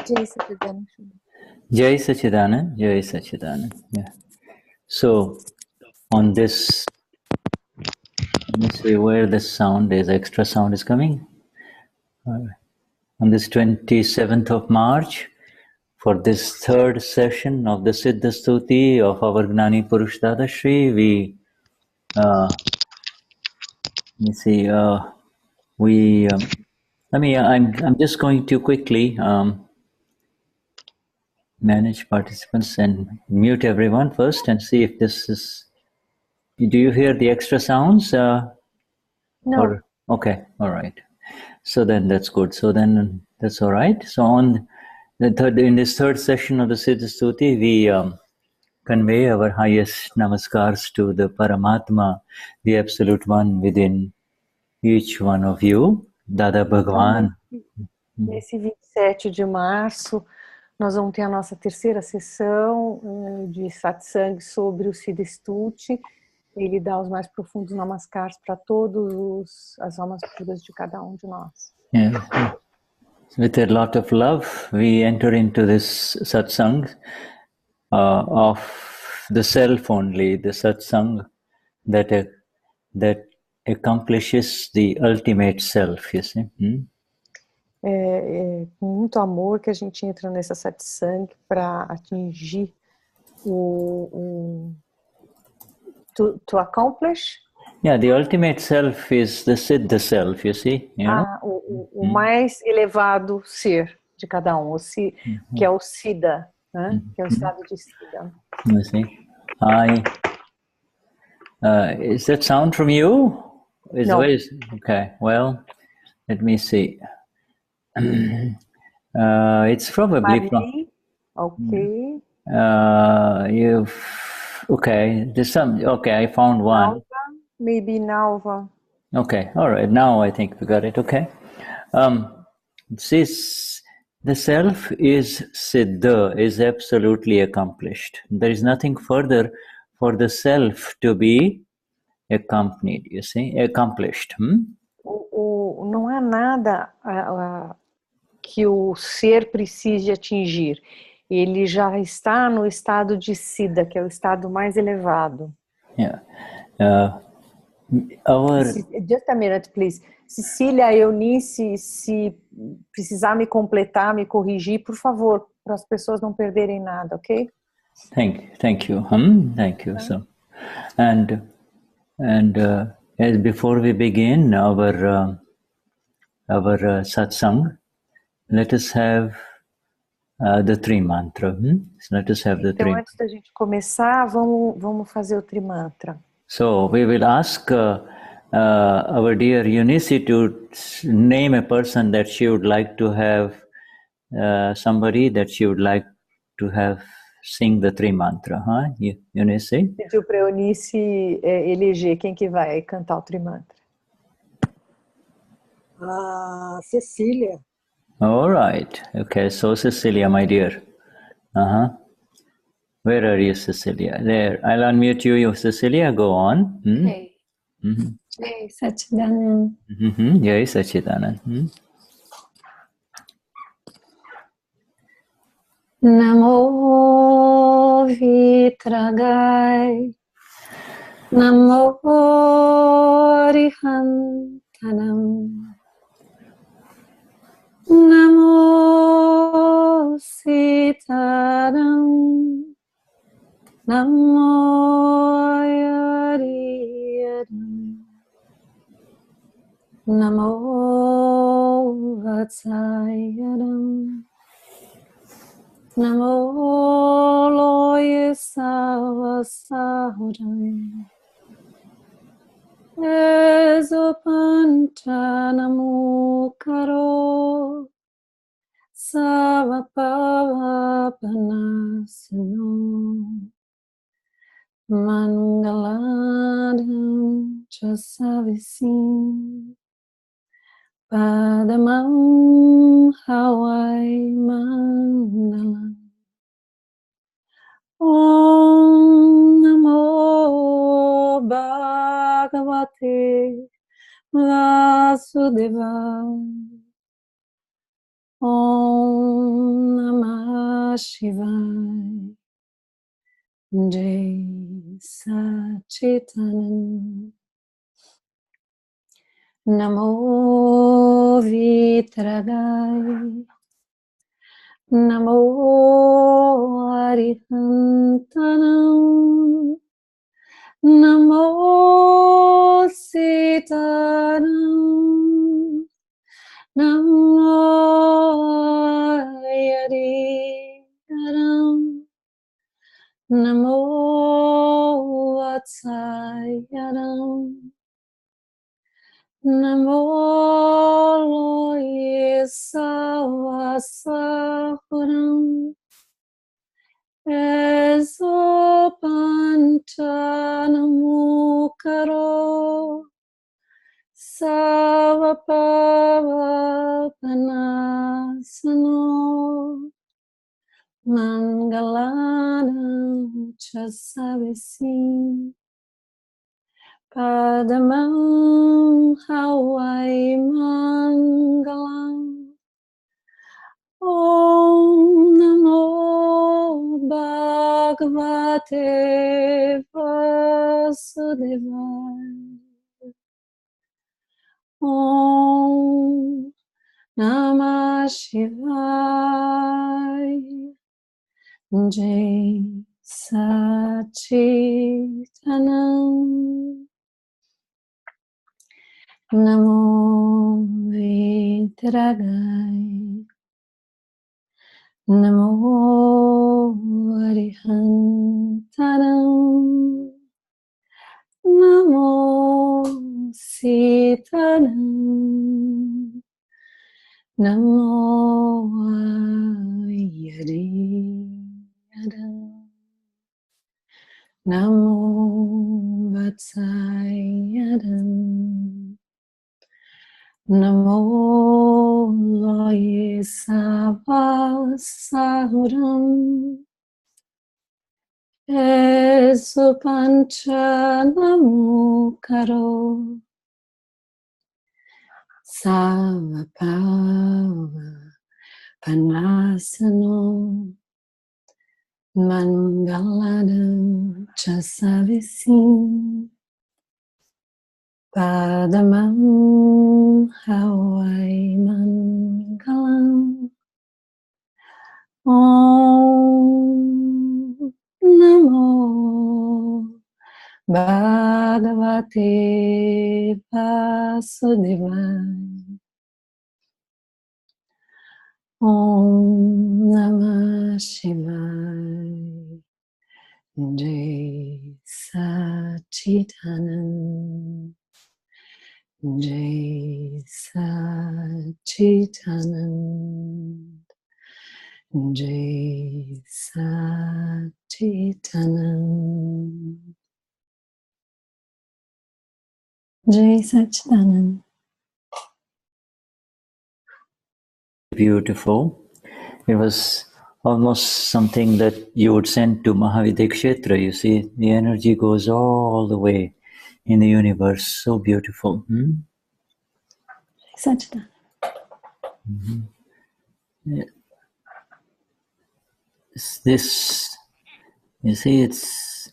Jai Satchidanand. Jai Satchidanand, Jai Satchidanand. Yeah. So, on this, let me see where the sound is, extra sound is coming. On this 27th of March, for this third session of the Siddha Stuti of our Gnani Purush Dadashri, I'm just going to quickly manage participants and mute everyone first and see if this is. Do you hear the extra sounds? No. Okay, all right. So then that's good. So then that's all right. So on in this third session of the Siddha Stuti, we convey our highest namaskars to the Paramatma, the Absolute One within each one of you, Dada Bhagwan. Nesse 27 de março, nós vamos ter a nossa terceira sessão de satsang sobre o Siddha Stuti. Ele dá os mais profundos namaskars para todas as almas puras de cada um de nós. Yeah. With a lot of love, we enter into this satsang of the self only, the satsang that accomplishes the ultimate self, you see. Com muito amor que a gente entra nessa satsang para atingir to accomplish. Yeah, the ultimate self is the Siddha self, you see. You know? O mais elevado ser de cada um, que é o Siddha, né? Que é o estado de Siddha. You see. Is that sound from you? No. Okay, well, let me see. It's probably from... Okay. Okay, there's some. Okay, I found one. Nalva, maybe Nalva. Okay, all right. Now I think we got it. Okay. The self is Siddha, is absolutely accomplished. There is nothing further for the self to be accompanied. You see, accomplished. Não há nada que o ser precise atingir. Ele já está no estado de Siddha, que é o estado mais elevado. Yeah. Just a minute, please. Cecilia, Eunice, se precisar me completar, me corrigir, por favor, para as pessoas não perderem nada, ok? Thank you. Thank you. So, and as before we begin our satsang, let us have the Tri Mantra. So let us have the Então, antes da gente começar, vamos fazer o Tri Mantra. So we will ask our dear Eunice to name a person that she would like to have, somebody that she would like to have sing the Tri Mantra. Eunice? Pediu para a Eunice eleger quem que vai cantar o Tri Mantra. Cecilia. All right. Okay, so Cecilia, my dear. Where are you, Cecilia? There. I'll unmute you, Cecilia. Go on. Okay. Jai Satchidanand. Jai Satchidanand. Namo Vitragai. Namo Rihantanam. Namo Sitaram. Namo Yariyadam. Namo Vatsayadam. Namo Loye Savasahudam. Ezopanta Namo Karo. Savapavanasano. Mangaladam Chasavisim Padamam Hawai Mangalam Om Namo Bhagavate Vasudevaya Om Namah Shivaya. Jai Sachitananda. Namo Vitragaya. Namo Arihantanam. Namo Sitaram. Namo Yadikaram. Namo Vatsayaram. Namo Loye Savasahuram. Eso Panchanamukaro. Savapavapanasano. Mangalanam Chasavesi. Padamam Hawai Mangalam. Om Namo Bhagavate Vasudevaya. Om Namah Shivaya. Jai Sachitananda. Namo Vitragaya. Namo Arihantanam. Namo Sitaram. Namo Yadiyadam. Namo Vatsayadam. Namo Loye Savasahuram. Eso Panchanamukaro. Savapavapanasano. Mangaladam Chasavesi. Padamam Hawai Mangalam. Om Namo Bhagavate Vasudevaya. Om Namah Shivaya. Jai Sachitananda. Jai Sachitananda. Jai Sachitananda. Jai Sachitananda. Beautiful. It was almost something that you would send to Mahavidekshetra. You see, the energy goes all the way in the universe. So beautiful. Sachitananda. This, you see, it's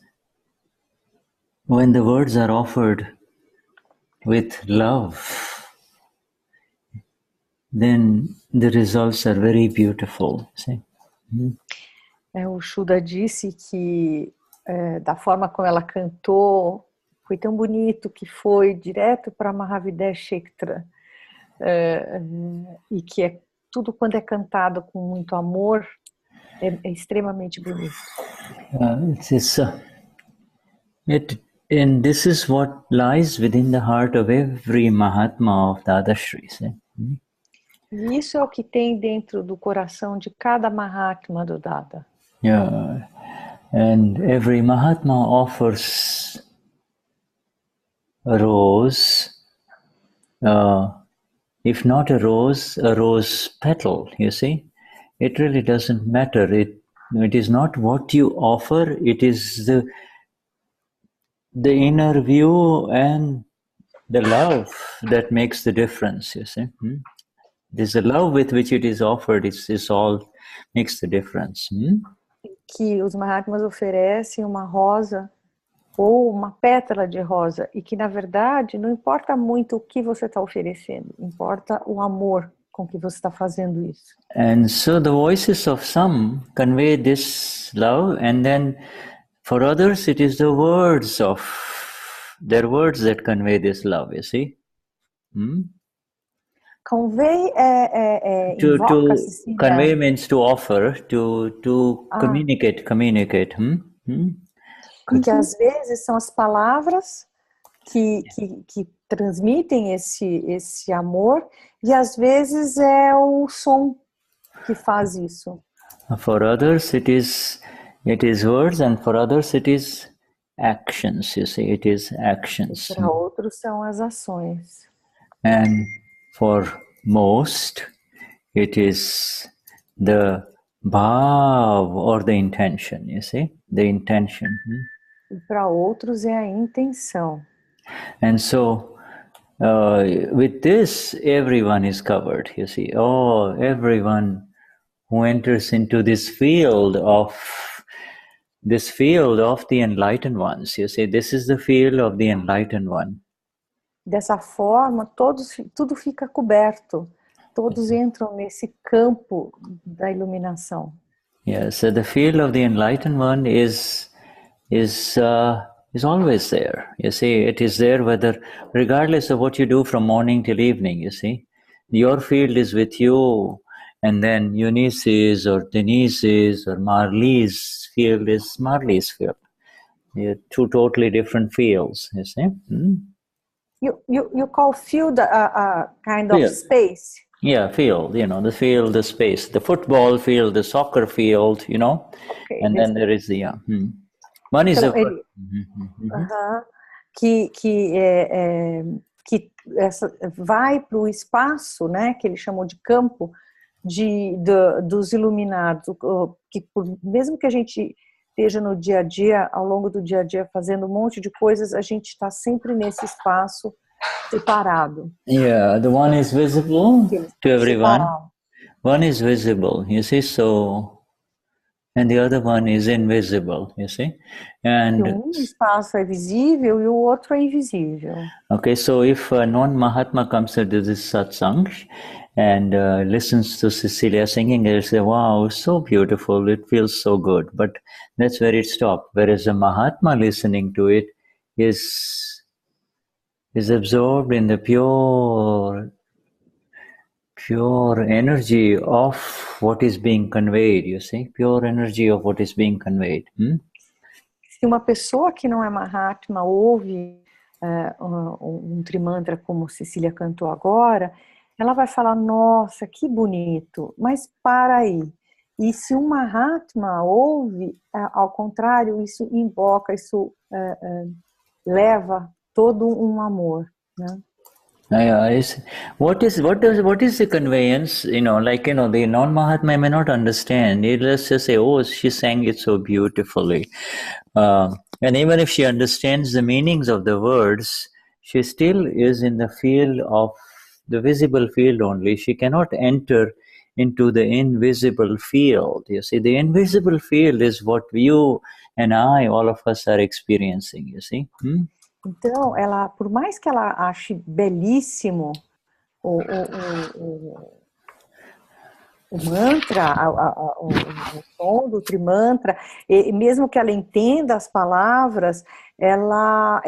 when the words are offered with love, then the results are very beautiful. See? O Shuddha disse que da forma como ela cantou, foi tão bonito que foi direto para Mahavideshektra, e que tudo quando é cantado com muito amor é extremamente bonito. And this is what lies within the heart of every Mahatma of Dadashri. See? E isso é o que tem dentro do coração de cada Mahatma do Dada. Yeah, and every Mahatma offers a rose, if not a rose petal, you see. It really doesn't matter. It is not what you offer, it is the inner view and the love that makes the difference, you see. It is the love with which it is offered, is all makes the difference. Que os Mahatmas oferecem uma rosa ou uma pétala de rosa e que, na verdade, não importa muito o que você está oferecendo, importa o amor com que você está fazendo isso. And so the voices of some convey this love, and then for others it is the words of their words that convey this love, you see. Convey To invoca, Cecilia. convey means to offer, to communicate. E que às vezes são as palavras que transmitem esse amor, e às vezes é o som que faz isso. For others it is words, and for others it is actions, you see, it is actions. Para outros são as ações. And for most it is the bhav or the intention, you see, the intention. E para outros é a intenção. And so with this everyone is covered, you see. Oh, everyone who enters into this field of the enlightened ones, you see, this is the field of the enlightened one. Dessa forma, tudo fica coberto. Todos entram nesse campo da iluminação. Yeah, so the field of the enlightened one is always there. You see, it is there regardless of what you do from morning till evening, you see. Your field is with you, and then Eunice's or Denize's or Marley's field is Marley's field. They're two totally different fields, you see. You call field a kind of space? Yeah, field, the field, the space, the football field, the soccer field, Okay, and then there is the, one is então, que vai para o espaço, né, que ele chamou de campo dos iluminados, que mesmo que a gente esteja no dia a dia, ao longo do dia a dia, fazendo um monte de coisas, a gente está sempre nesse espaço separado. Yeah, the one is visible to everyone. One is visible, you see, and the other one is invisible, you see. And um espaço é visível e o outro é invisível. Okay, so if a non-Mahatma comes to this satsang and listens to Cecilia singing, they'll say, wow, so beautiful, it feels so good. But that's where it stopped. Whereas a Mahatma listening to it is absorbed in the pure energy of what is being conveyed, you see, pure energy of what is being conveyed. Se uma pessoa que não é Mahatma ouve um trimantra como Cecilia cantou agora, ela vai falar, nossa, que bonito, mas para aí. E se um Mahatma ouve, ao contrário, isso invoca, isso leva todo um amor, né? What is the conveyance? The non-Mahatma may not understand. Let's just say, oh, she sang it so beautifully. And even if she understands the meanings of the words, she still is in the field of the visible field only. She cannot enter into the invisible field. You see, the invisible field is what you and I, all of us, are experiencing, you see. Então, ela, por mais que ela ache belíssimo o mantra, o som do trimantra, e mesmo que ela entenda as palavras, ela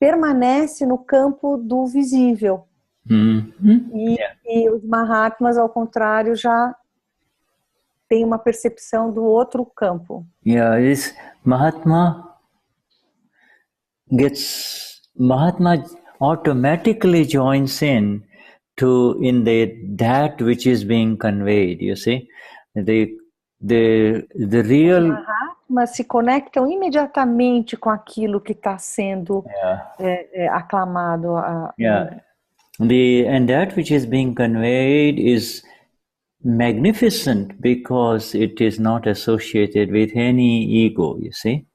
permanece no campo do visível. E os Mahatmas, ao contrário, já têm uma percepção do outro campo. Yeah, this Mahatma automatically joins in that which is being conveyed, you see. The real Mahatma se conectam imediatamente com aquilo que está sendo aclamado. And that which is being conveyed is magnificent because it is not associated with any ego, you see.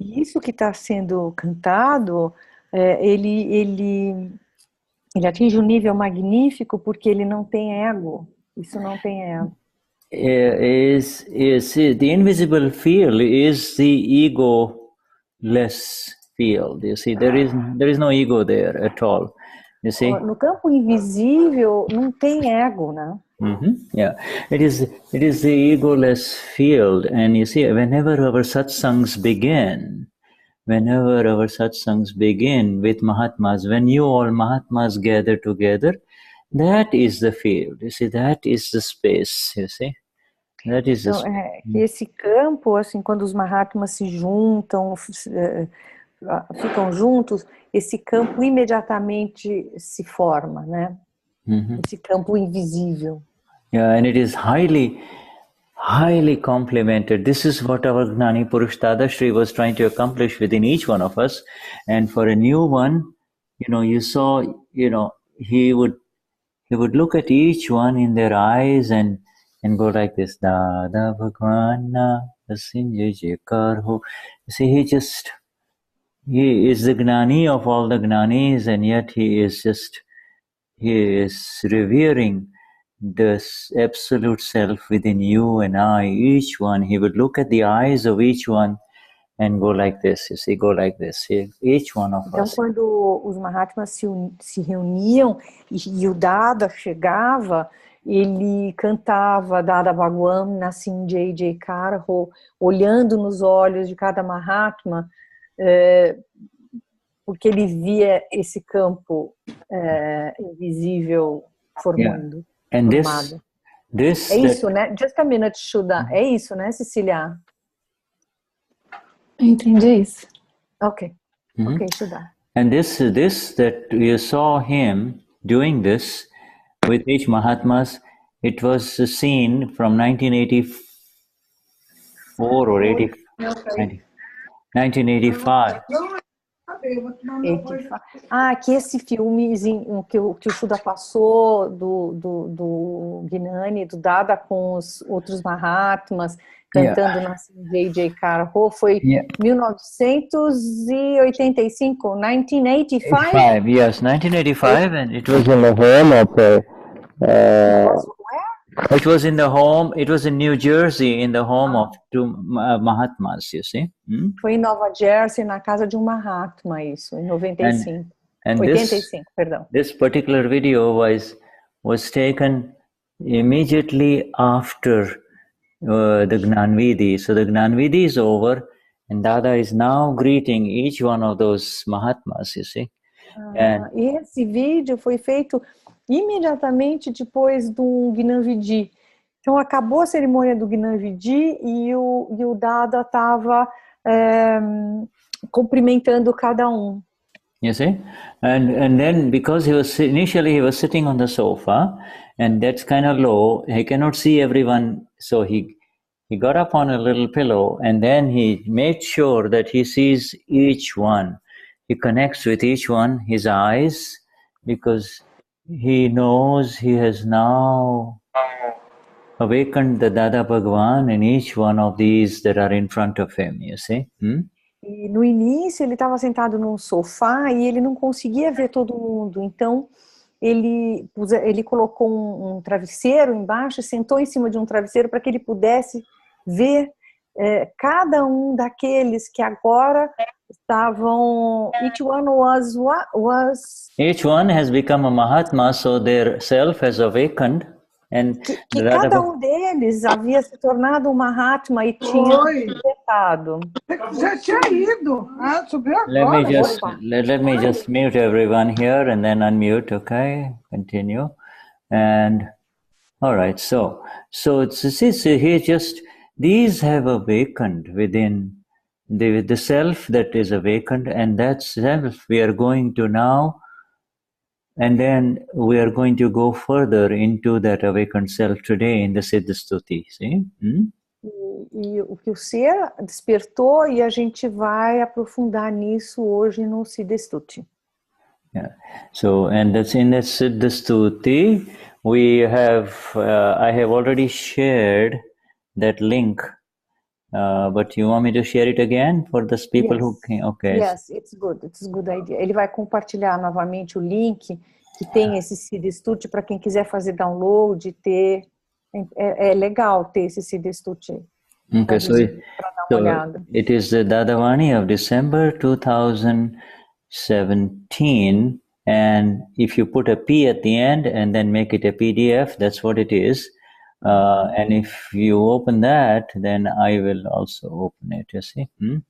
Isso que está sendo cantado, ele atinge um nível magnífico porque ele não tem ego, Isso não tem ego. Is the invisible field is the ego-less field. You see, there is no ego there at all. You see. No campo invisível não tem ego, né? Yeah, it is the egoless field, and you see, whenever our satsangs begin with Mahatmas, when you all Mahatmas gather together, that is the field. You see, that is the space. You see, that is the Então, esse campo, assim, quando os Mahatmas se juntam, ficam juntos, esse campo imediatamente se forma, né? Esse campo invisível. Yeah, and it is highly complemented. This is what our Gnani Purush Dadashri was trying to accomplish within each one of us. And for a new one, you saw, he would look at each one in their eyes and go like this. Dada Bhagwana Karho. See, he is the Gnani of all the Gnanis, and yet he is revering this absolute self within you and I, each one. He would look at the eyes of each one and go like this, you see, go like this, each one of então, us. quando os Mahatmas se reuniam e o Dada chegava, ele cantava Dada Bhagwan Nasim Jai Jai Karho, olhando nos olhos de cada Mahatma, porque ele via esse campo invisível formando. Yeah. And this é isso, né? Just a minute, Shuddha. É isso, né, Cecilia? Entendi isso. Ok. Ok, Shuddha. And this that you saw him doing this with each Mahatmas, it was seen from 1984 or 1985. Que esse filmezinho que o Shuddha passou do Gnani, do Dada com os outros Mahatmas, cantando na J.J. Karho, foi 1985, 1985? Yes, 1985, and it was in the home of it was in the home. It was in New Jersey, in the home of two Mahatmas. You see. Foi em Nova Jersey, na casa de um Mahatma, isso, em 95. 85, perdão. This particular video was taken immediately after the Gnanvidi. So the Gnanvidi is over, and Dada is now greeting each one of those Mahatmas. You see. E esse vídeo foi feito imediatamente depois do Gnanvidi. Então acabou a cerimônia do Gnanvidi e o Dada estava cumprimentando cada um. You see, and then because initially he was sitting on the sofa, and that's kind of low, he cannot see everyone, so he got up on a little pillow, and then he made sure that he sees each one. He connects with each one, his eyes, because he knows he has now awakened the Dada Bhagwan in each one of these that are in front of him, you see. E no início ele estava sentado num sofá e ele não conseguia ver todo mundo, então ele colocou um travesseiro embaixo e sentou em cima de um travesseiro para que ele pudesse ver cada um daqueles que agora estavam. Each one has become a Mahatma, so their self has awakened. And que cada um deles havia se tornado um Mahatma e tinha despertado. Já tinha ido. Subiu agora. Let me just mute everyone here and then unmute, okay? Continue. And all right, so these have awakened within the self that is awakened, and that self we are going to now. And then we are going to go further into that awakened self today in the Siddha Stuti. See? E o que o ser despertou, e a gente vai aprofundar nisso hoje no Siddha Stuti. Yeah. So, and that's in the Siddha Stuti, we have, I have already shared that link, but you want me to share it again for those people who can? Okay. Yes, it's good. It's a good idea. Ele vai compartilhar novamente o link que tem esse Siddha Stuti para quem quiser fazer download, ter. É legal ter esse Siddha Stuti. Okay, so olhada. it is the Dadavani of December 2017, and if you put a P at the end and then make it a PDF, that's what it is. And if you open that, then I will also open it, you see. Okay.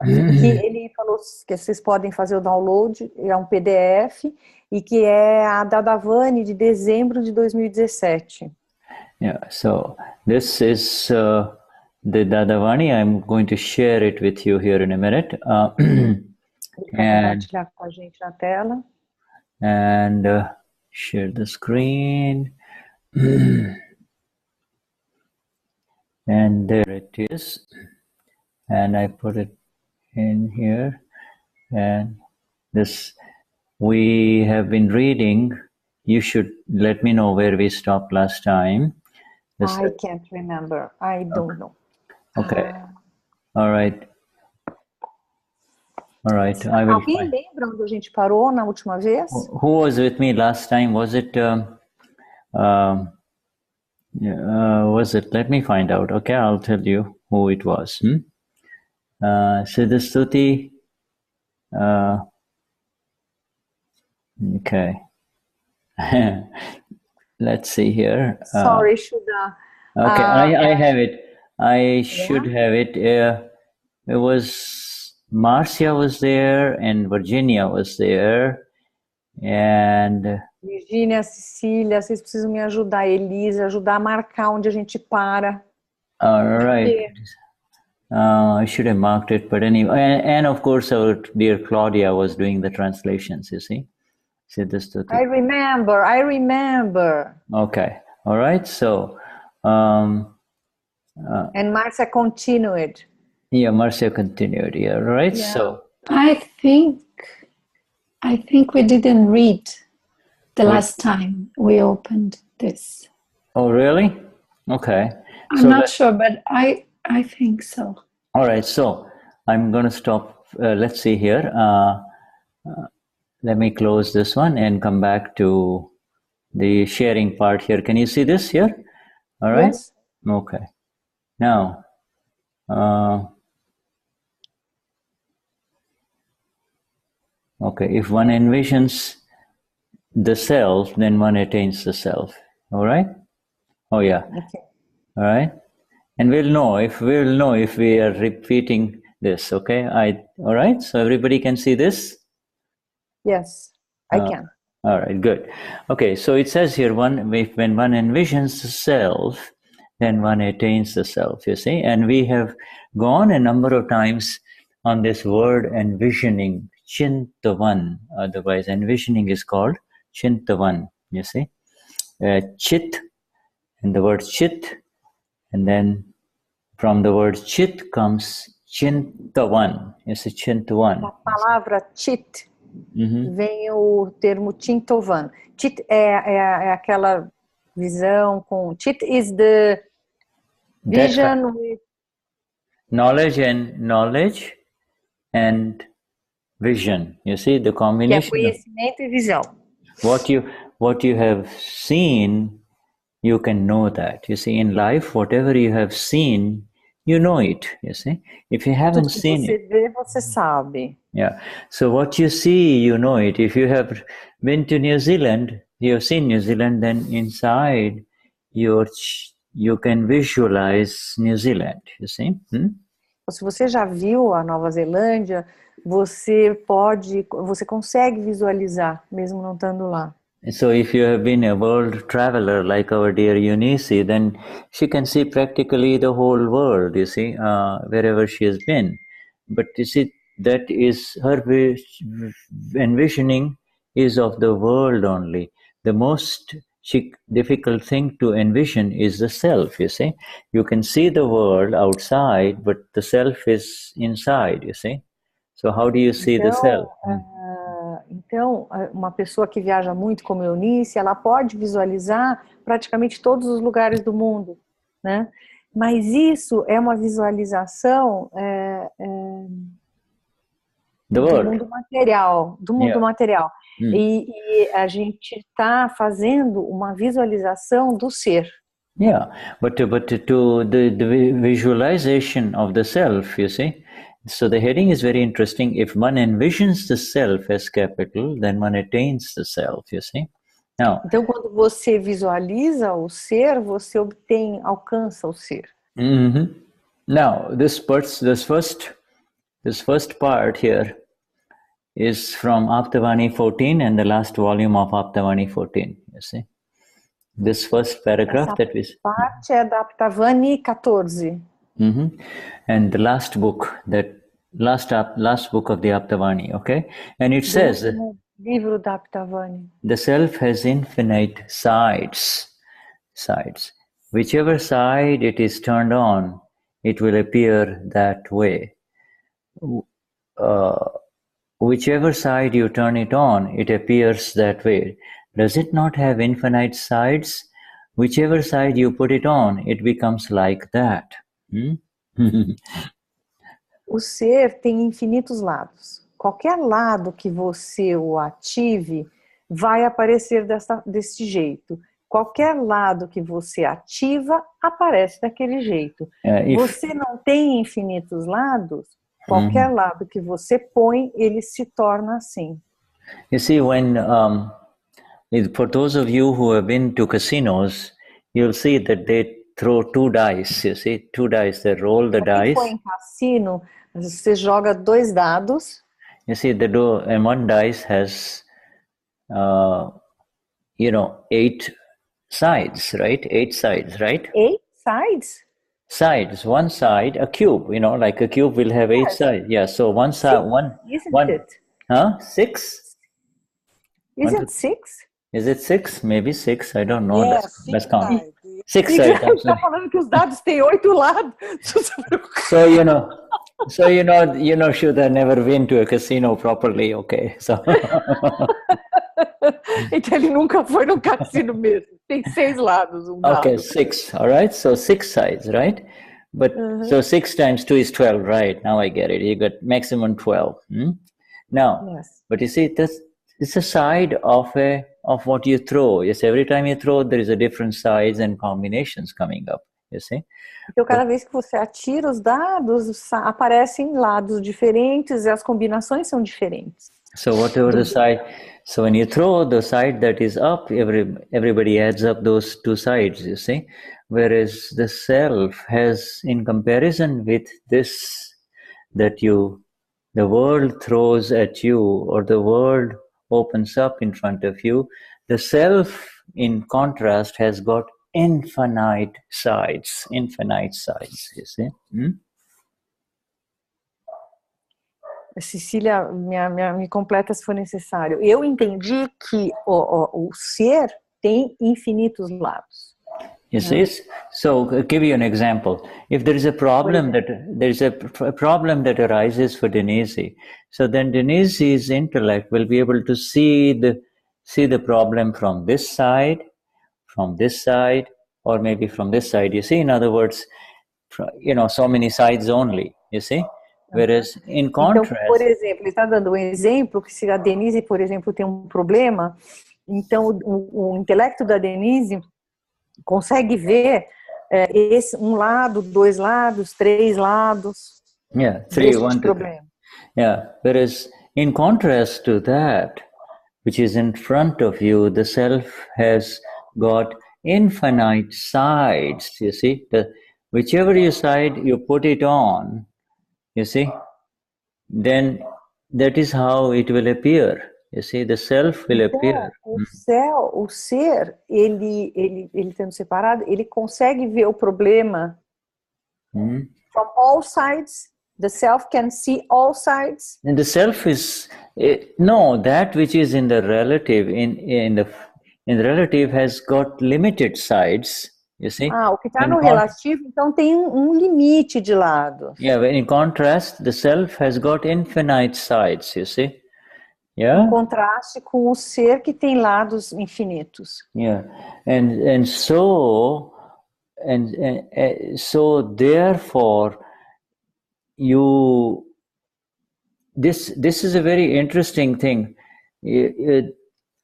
Que ele falou que vocês podem fazer o download, é um PDF, e que é a Dadavani de dezembro de 2017. Yeah, so this is the Dadavani. I'm going to share it with you here in a minute. Compartilhar com a gente na tela. And share the screen. And there it is. And I put it in here. And this, we have been reading. You should let me know where we stopped last time. I can't remember. I don't know. Okay. All right. All right. I will Alguém lembra onde a gente parou na última vez? Who was with me last time? Was it? Was it? Let me find out. Okay, I'll tell you who it was. Siddha Stuti. Okay. Let's see here. Sorry, Shuddha. Okay, I have it. I should have it. It was Marcia was there and Virginia was there. And Virginia, Cecilia, vocês precisam me ajudar, Elisa, ajudar a marcar onde a gente para. All right. I should have marked it, but anyway, and of course our dear Claudia was doing the translations, you see. Siddha Stuti. I remember. Okay. All right. So and Marcia continued. Yeah, Marcia continued. Yeah, right. Yeah. So I think we didn't read the last time we opened this. Oh, really? Okay. I'm not sure, but I think so. All right. So I'm going to stop. Let's see here. Let me close this one and come back to the sharing part here. Can you see this here? All right. Yes. Okay. Now, okay, if one envisions the self, then one attains the self. All right? Oh, yeah. Okay. All right? And we'll know if we are repeating this, okay? All right? So everybody can see this? Yes, I can. All right, good. Okay, so it says here, when one envisions the self, then one attains the self, you see? And we have gone a number of times on this word envisioning, Chintavan. Otherwise, envisioning is called Chintavan, you see? Chit, and the word chit, and then from the word chit comes Chintavan, you see, Chintavan. A palavra chit vem o termo Chintavan. Chit é aquela visão com... Chit is the vision with... Knowledge and vision. You see the combination. Que é conhecimento e visão. What you have seen, you can know that. You see, in life, whatever you have seen, you know it. You see, if you haven't seen it, você vê, você sabe. Yeah. So what you see, you know it. If you have been to New Zealand, you have seen New Zealand, then inside you can visualize New Zealand. You see. Se você já viu a Nova Zelândia, você consegue visualizar, mesmo não estando lá. So if you have been a world traveler like our dear Eunice, then she can see practically the whole world, you see, wherever she has been. But you see, that is her envisioning is of the world only. The most difficult thing to envision is the self, you see. You can see the world outside, but the self is inside, you see. So how do you see the self? Então, uma pessoa que viaja muito como Eunice, ela pode visualizar praticamente todos os lugares do mundo, né? Mas isso é uma visualização do mundo material, material. E a gente está fazendo uma visualização do ser. Yeah, but to the visualization of the self, you see. So the heading is very interesting. If one envisions the self as capital, then one attains the self, you see. Now, então, quando você visualiza o ser, você alcança o ser. Now, this first part here is from Aptavani 14 and the last volume of Aptavani 14, you see. This first paragraph Essa that we... parte é da Aptavani 14. And the last book, last book of the Aptavani, okay? And it says that livro da Aptavani. The self has infinite sides. Whichever side it is turned on, it will appear that way. Whichever side you turn it on, it appears that way. Does it not have infinite sides? Whichever side you put it on, it becomes like that. O ser tem infinitos lados. Qualquer lado que você o ative, vai aparecer desse jeito. Qualquer lado que você ativa, aparece daquele jeito. Você não tem infinitos lados, qualquer lado que você põe, ele se torna assim. You see, for those of you who have been to casinos, you'll see that they throw two dice, you see, two dice, they roll the dice. Quem foi em cassino, você joga 2 dados. You see, and one dice has, 8 sides, right? 8 sides, right? 8 sides? Sides, one side, a cube, like a cube will have 8 sides. Yeah, so one side, Isn't it? Huh? 6? Is it 6? Is it 6? Maybe 6, I don't know. Yeah, let's count. 6 6 sides. Você está falando que os dados têm 8 lados. So, Shuddha never been to a casino properly, okay? So. Então ele nunca foi no cassino mesmo. Tem 6 lados. Okay, 6, all right? So 6 sides, right? But so 6 times 2 is 12, right? Now I get it. You got maximum 12. Now, yes. But you see, it's a side of what you throw. Yes, every time you throw, there is a different size and combinations coming up. You see? Então, cada vez que você atira os dados, aparecem lados diferentes e as combinações são diferentes. So whatever the side, so when you throw the side that is up, everybody adds up those 2 sides, you see? Whereas the self has, in comparison with this, that the world throws at you, or the world opens up in front of you, the self, in contrast, has got infinite sides, you see? Cecília, me completa se for necessário. Eu entendi que o ser tem infinitos lados. You see? So, I'll give you an example. If there is a problem that arises for Denize, so then Denize's intellect will be able to see the problem from this side, or maybe from this side. You see, in other words, so many sides only. You see? Whereas, in contrast... Então, por exemplo, ele está dando um exemplo que se a Denize, por exemplo, tem um problema, então o intelecto da Denize consegue ver um lado, 2 lados, 3 lados. Yeah, 3, 1, 2. Yeah, whereas in contrast to that, which is in front of you, the self has got infinite sides, you see? Whichever side you put it on, you see, then that is how it will appear. You see, the self will appear. O ser, ele tendo separado, ele consegue ver o problema from all sides. The self can see all sides. And the self is that which is in the relative. In the relative has got limited sides. You see? O que está no relativo, então tem limite de lados. Yeah, in contrast, the self has got infinite sides, you see? Yeah? Em contraste com o ser que tem lados infinitos. Yeah, and so therefore this is a very interesting thing.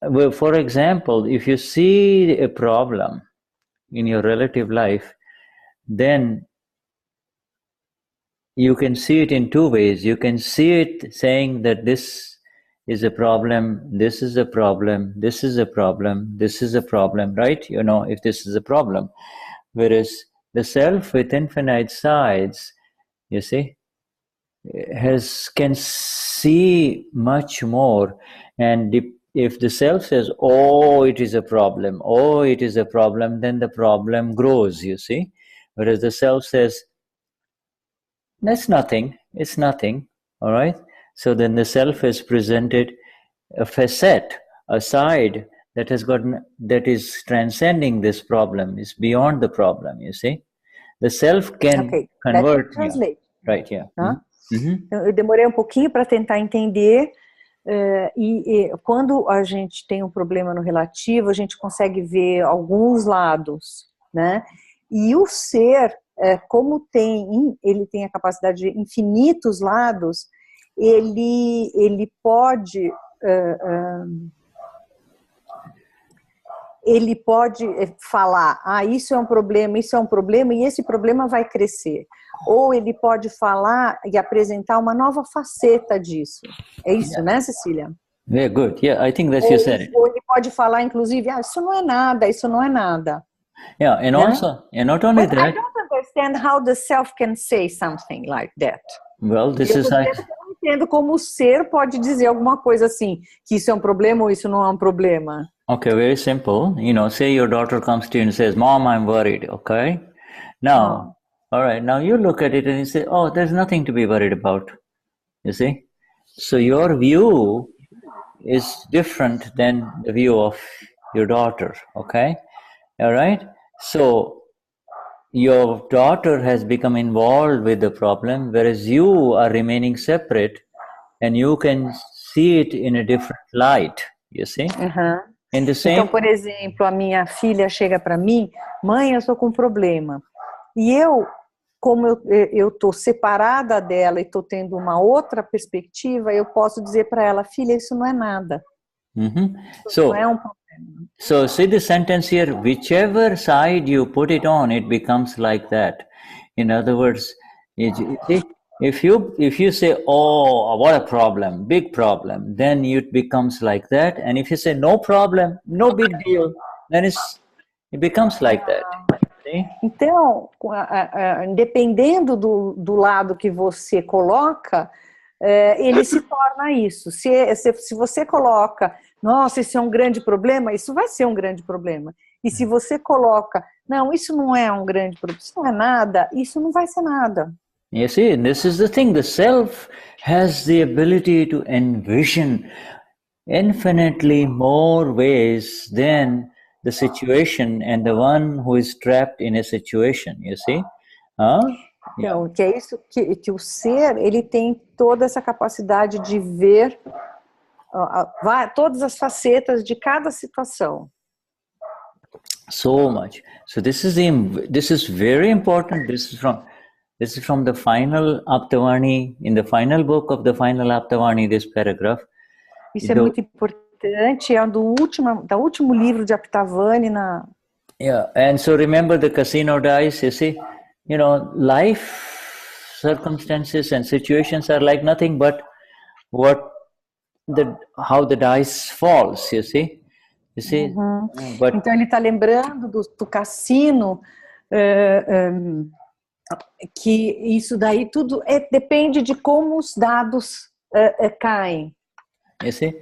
Well, for example, if you see a problem in your relative life, then you can see it in two ways. You can see it saying that this is a problem, this is a problem, this is a problem, this is a problem, right? You know, if this is a problem. Whereas the self with infinite sides, you see, can see much more. And if the self says, oh, it is a problem, oh, it is a problem, then the problem grows, you see. Whereas the self says, that's nothing, it's nothing, all right? So then the self has presented a facet, a side that is transcending this problem, is beyond the problem, you see. The self can convert. Let me translate. Right, yeah. Tá? Eu demorei um pouquinho para tentar entender, e quando a gente tem um problema no relativo, a gente consegue ver alguns lados, né? E o ser, como ele tem a capacidade de infinitos lados, ele pode falar, isso é um problema, e esse problema vai crescer. Ou ele pode falar e apresentar uma nova faceta disso. É isso, né, Cecília? Very good. Yeah, I think that you said it. Ou ele pode falar, inclusive, isso não é nada, isso não é nada. Yeah, and also, and not only that. I don't understand how the self can say something like that. Well, this is. Eu não entendo como o ser pode dizer alguma coisa assim, que isso é um problema ou isso não é um problema. Okay, very simple. You know, say your daughter comes to you and says, "Mom, I'm worried." Okay, now, all right, now you look at it and you say, "Oh, there's nothing to be worried about." You see, so your view is different than the view of your daughter. Okay, all right. So your daughter has become involved with the problem, whereas you are remaining separate, and you can see it in a different light. You see. Então, por exemplo, a minha filha chega para mim, mãe, eu estou com um problema. E como eu estou separada dela e estou tendo uma outra perspectiva, eu posso dizer para ela, filha, isso não é nada. Isso não é um problema. So see the sentence here, whichever side you put it on, it becomes like that. In other words, if you say, oh, what a problem, big problem, then it becomes like that. And if you say, no problem, no big deal, then it becomes like that. See? Então, dependendo do lado que você coloca, ele se torna isso. Se você coloca, nossa, isso é um grande problema, isso vai ser um grande problema. E se você coloca, não, isso não é um grande problema, isso não é nada, isso não vai ser nada. You see, this is the thing. The self has the ability to envision infinitely more ways than the situation and the one who is trapped in a situation, you see? Então, que é isso que o ser, ele tem toda essa capacidade de ver todas as facetas de cada situação. So much. So this is very important. This is from the final Aptavani, in the final book of the final Aptavani, this paragraph. Isso é muito importante, é do último livro de Aptavani Yeah, and so remember the casino dice, you see? You know, life circumstances and situations are like nothing but how the dice falls, you see? You see? But, então ele está lembrando do cassino, que isso daí tudo depende de como os dados caem. You see?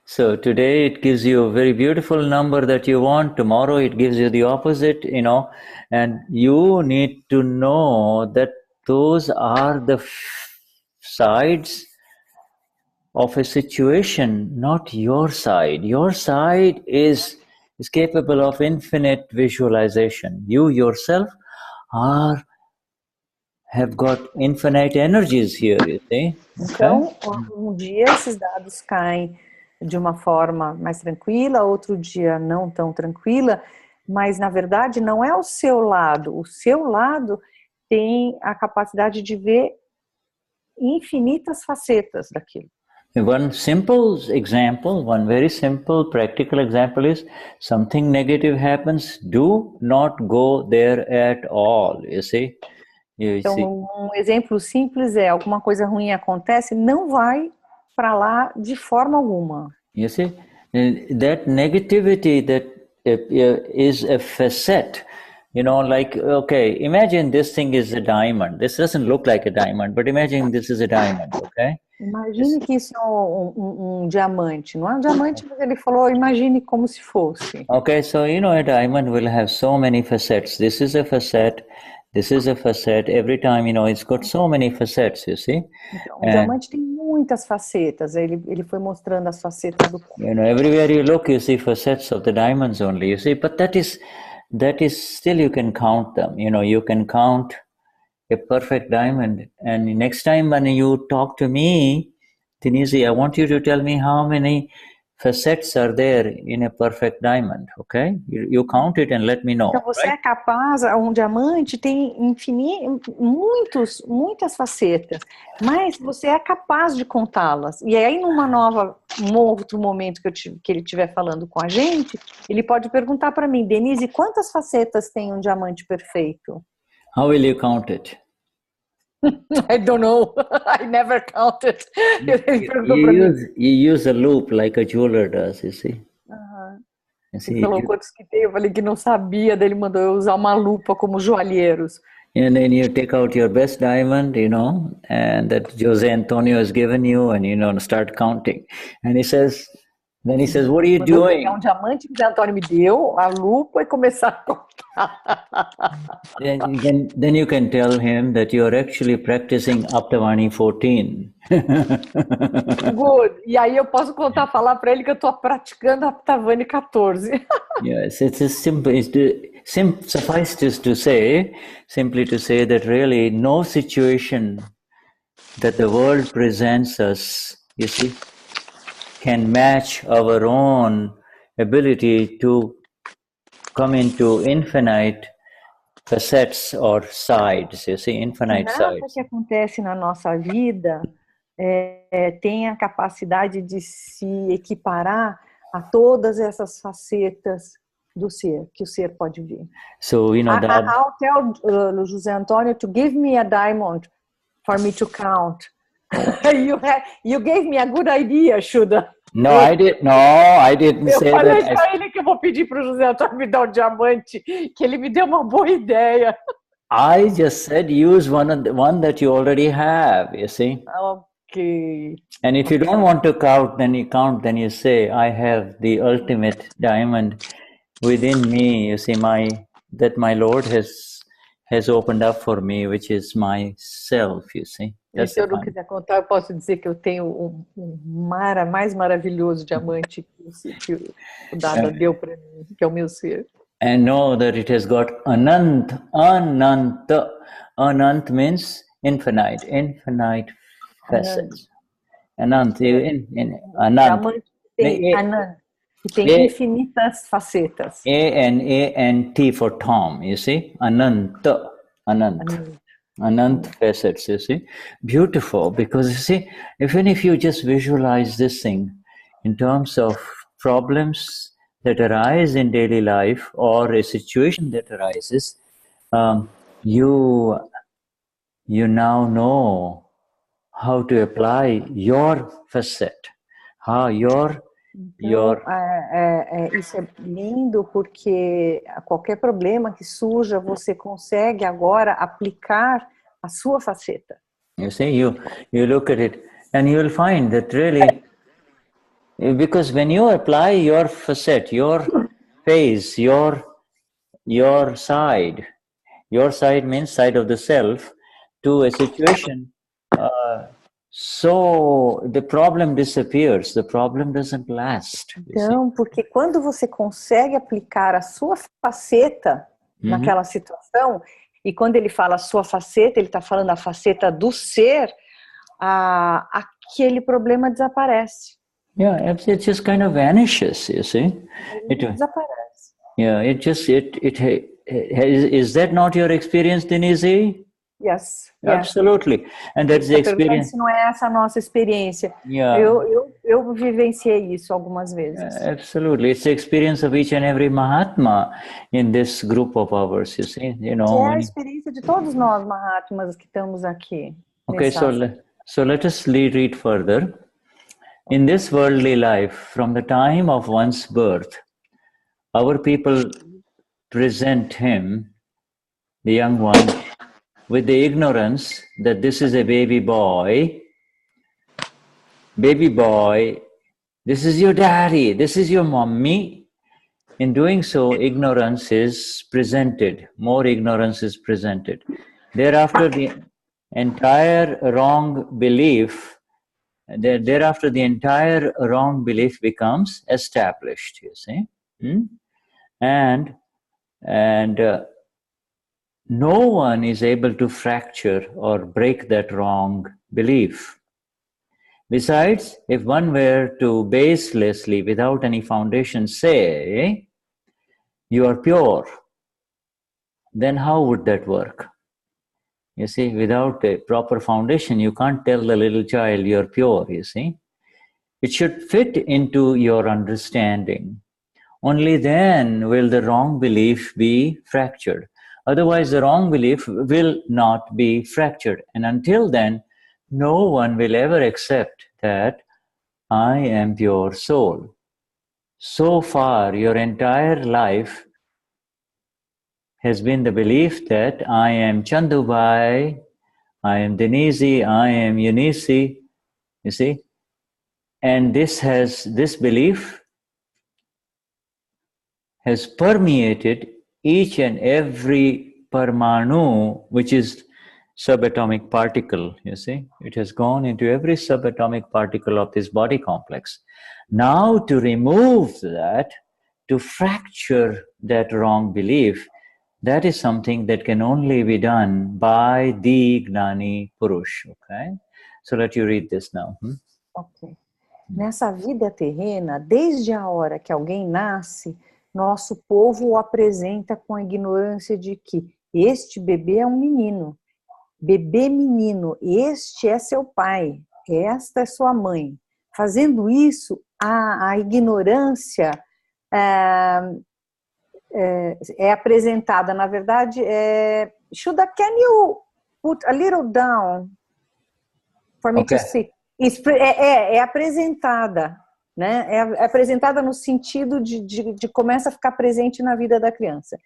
So today it gives you a very beautiful number that you want, tomorrow it gives you the opposite, you know, and you need to know that those are the sides of a situation, not your side. Your side is capable of infinite visualization. You yourself have got infinite energies here, you see? Então, dia esses dados caem de uma forma mais tranquila, outro dia não tão tranquila, mas na verdade não é o seu lado tem a capacidade de ver infinitas facetas daquilo. One simple example, one very simple practical example is something negative happens, do not go there at all, you see. Então, um exemplo simples é alguma coisa ruim acontece, não vai para lá de forma alguma. You see, that negativity that is a facet, you know, like, okay, imagine this thing is a diamond. This doesn't look like a diamond, but imagine this is a diamond, okay? Imagine que isso é um diamante. Não é um diamante, mas ele falou, imagine como se fosse. Okay, so, you know, a diamond will have so many facets. This is a facet. This is a facet. Every time, you know, it's got so many facets, you see. Então, o diamante tem muitas facetas. Ele foi mostrando as facetas do corpo. You know, everywhere you look, you see facets of the diamonds only, you see. But that is still you can count them. You know, you can count a perfect diamond. And next time when you talk to me, Denize, I want you to tell me how many facets are there in a perfect diamond, okay? You count it and let me know. Então você é capaz, um diamante tem muitas facetas, mas você é capaz de contá-las. E aí um outro momento que ele estiver falando com a gente, ele pode perguntar para mim, Denize, quantas facetas tem um diamante perfeito? How will you count it? I don't know. I never counted. You use a loop like a jeweler does, you see. Ele falou quantos que tem, eu falei que não sabia, daí ele mandou eu usar uma lupa como joalheiros. And then you take out your best diamond, you know, and that Jose Antonio has given you, and, you know, start counting. And he says, what are you doing? Um diamante que o José Antônio me deu, a lupa, e começar a contar. Then you can tell him that you are actually practicing Aptavani 14. Good. E aí eu posso falar para ele que eu estou praticando Aptavani 14. Yes, it's simple. Suffice just to say, simply to say that really no situation that the world presents us, you see, can match our own ability to come into infinite facets or sides, you see, infinite sides. Nada que acontece na nossa vida tem a capacidade de se equiparar a todas essas facetas do ser, que o ser pode ver. So, you know, I'll tell José Antônio to give me a diamond for me to count. You gave me a good idea, Shuddha. No, I didn't say that. Eu falei para ele que eu vou pedir para o José Antônio me dar um diamante, que ele me deu uma boa ideia. I just said use one that you already have, you see. Okay. And if you don't want to count, then you say, I have the ultimate diamond within me, you see, that my Lord has opened up for me, which is myself, you see. E se eu não quiser contar, eu posso dizer que eu tenho mais maravilhoso diamante que o Dada deu para mim, que é o meu ser. And know that it has got anant. Anant means infinite facets. Anant. Diamante tem anant, que tem infinitas facetas. A-N-A-N-T for Tom, you see? Anant facets, you see. Beautiful, because you see, even if you just visualize this thing in terms of problems that arise in daily life or a situation that arises, you now know how to apply your facet, isso é lindo porque qualquer problema que surja, você consegue agora aplicar a sua faceta. You see, you look at it and you will find that really, because when you apply your facet, your phase, your side means side of the self, to a situation, so the problem disappears, the problem doesn't last. Então, porque quando você consegue aplicar a sua faceta naquela situação, e quando ele fala a sua faceta, ele está falando a faceta do ser, aquele problema desaparece. Yeah, it just kind of vanishes, you see. It desaparece. Yeah, is that not your experience, Denize? Yes. Absolutely. And that's the experience. Se não é essa a nossa experiência. Yeah. Eu vivenciei isso algumas vezes. Absolutely. It's the experience of each and every Mahatma in this group of ours, you see. You know, que é a experiência de todos nós, Mahatmas, que estamos aqui. Okay, so let us read further. In this worldly life, from the time of one's birth, our people present him, the young one, with the ignorance that this is a baby boy. Baby boy, this is your daddy, this is your mommy. In doing so, ignorance is presented, more ignorance is presented. Thereafter, the entire wrong belief, thereafter the entire wrong belief becomes established, you see. And no one is able to fracture or break that wrong belief. Besides, if one were to baselessly, without any foundation, say, you are pure, then how would that work? You see, without a proper foundation, you can't tell the little child you're pure, you see. It should fit into your understanding. Only then will the wrong belief be fractured. Otherwise, the wrong belief will not be fractured. And until then, no one will ever accept that I am pure soul. So far, your entire life has been the belief that I am Chandubhai, I am Denize, I am Eunice, you see. And this belief has permeated each and every parmanu, which is subatomic particle, you see. It has gone into every subatomic particle of this body complex. Now to remove that, to fracture that wrong belief, that is something that can only be done by the Gnani Purush, okay? So let you read this now. Ok. Nessa vida terrena, desde a hora que alguém nasce, nosso povo o apresenta com a ignorância de que este bebê é um menino. Bebê menino, este é seu pai, esta é sua mãe. Fazendo isso, a ignorância é apresentada, na verdade, Shuddha, can you put a little down for me to see? É apresentada, né? É apresentada no sentido de começa a ficar presente na vida da criança.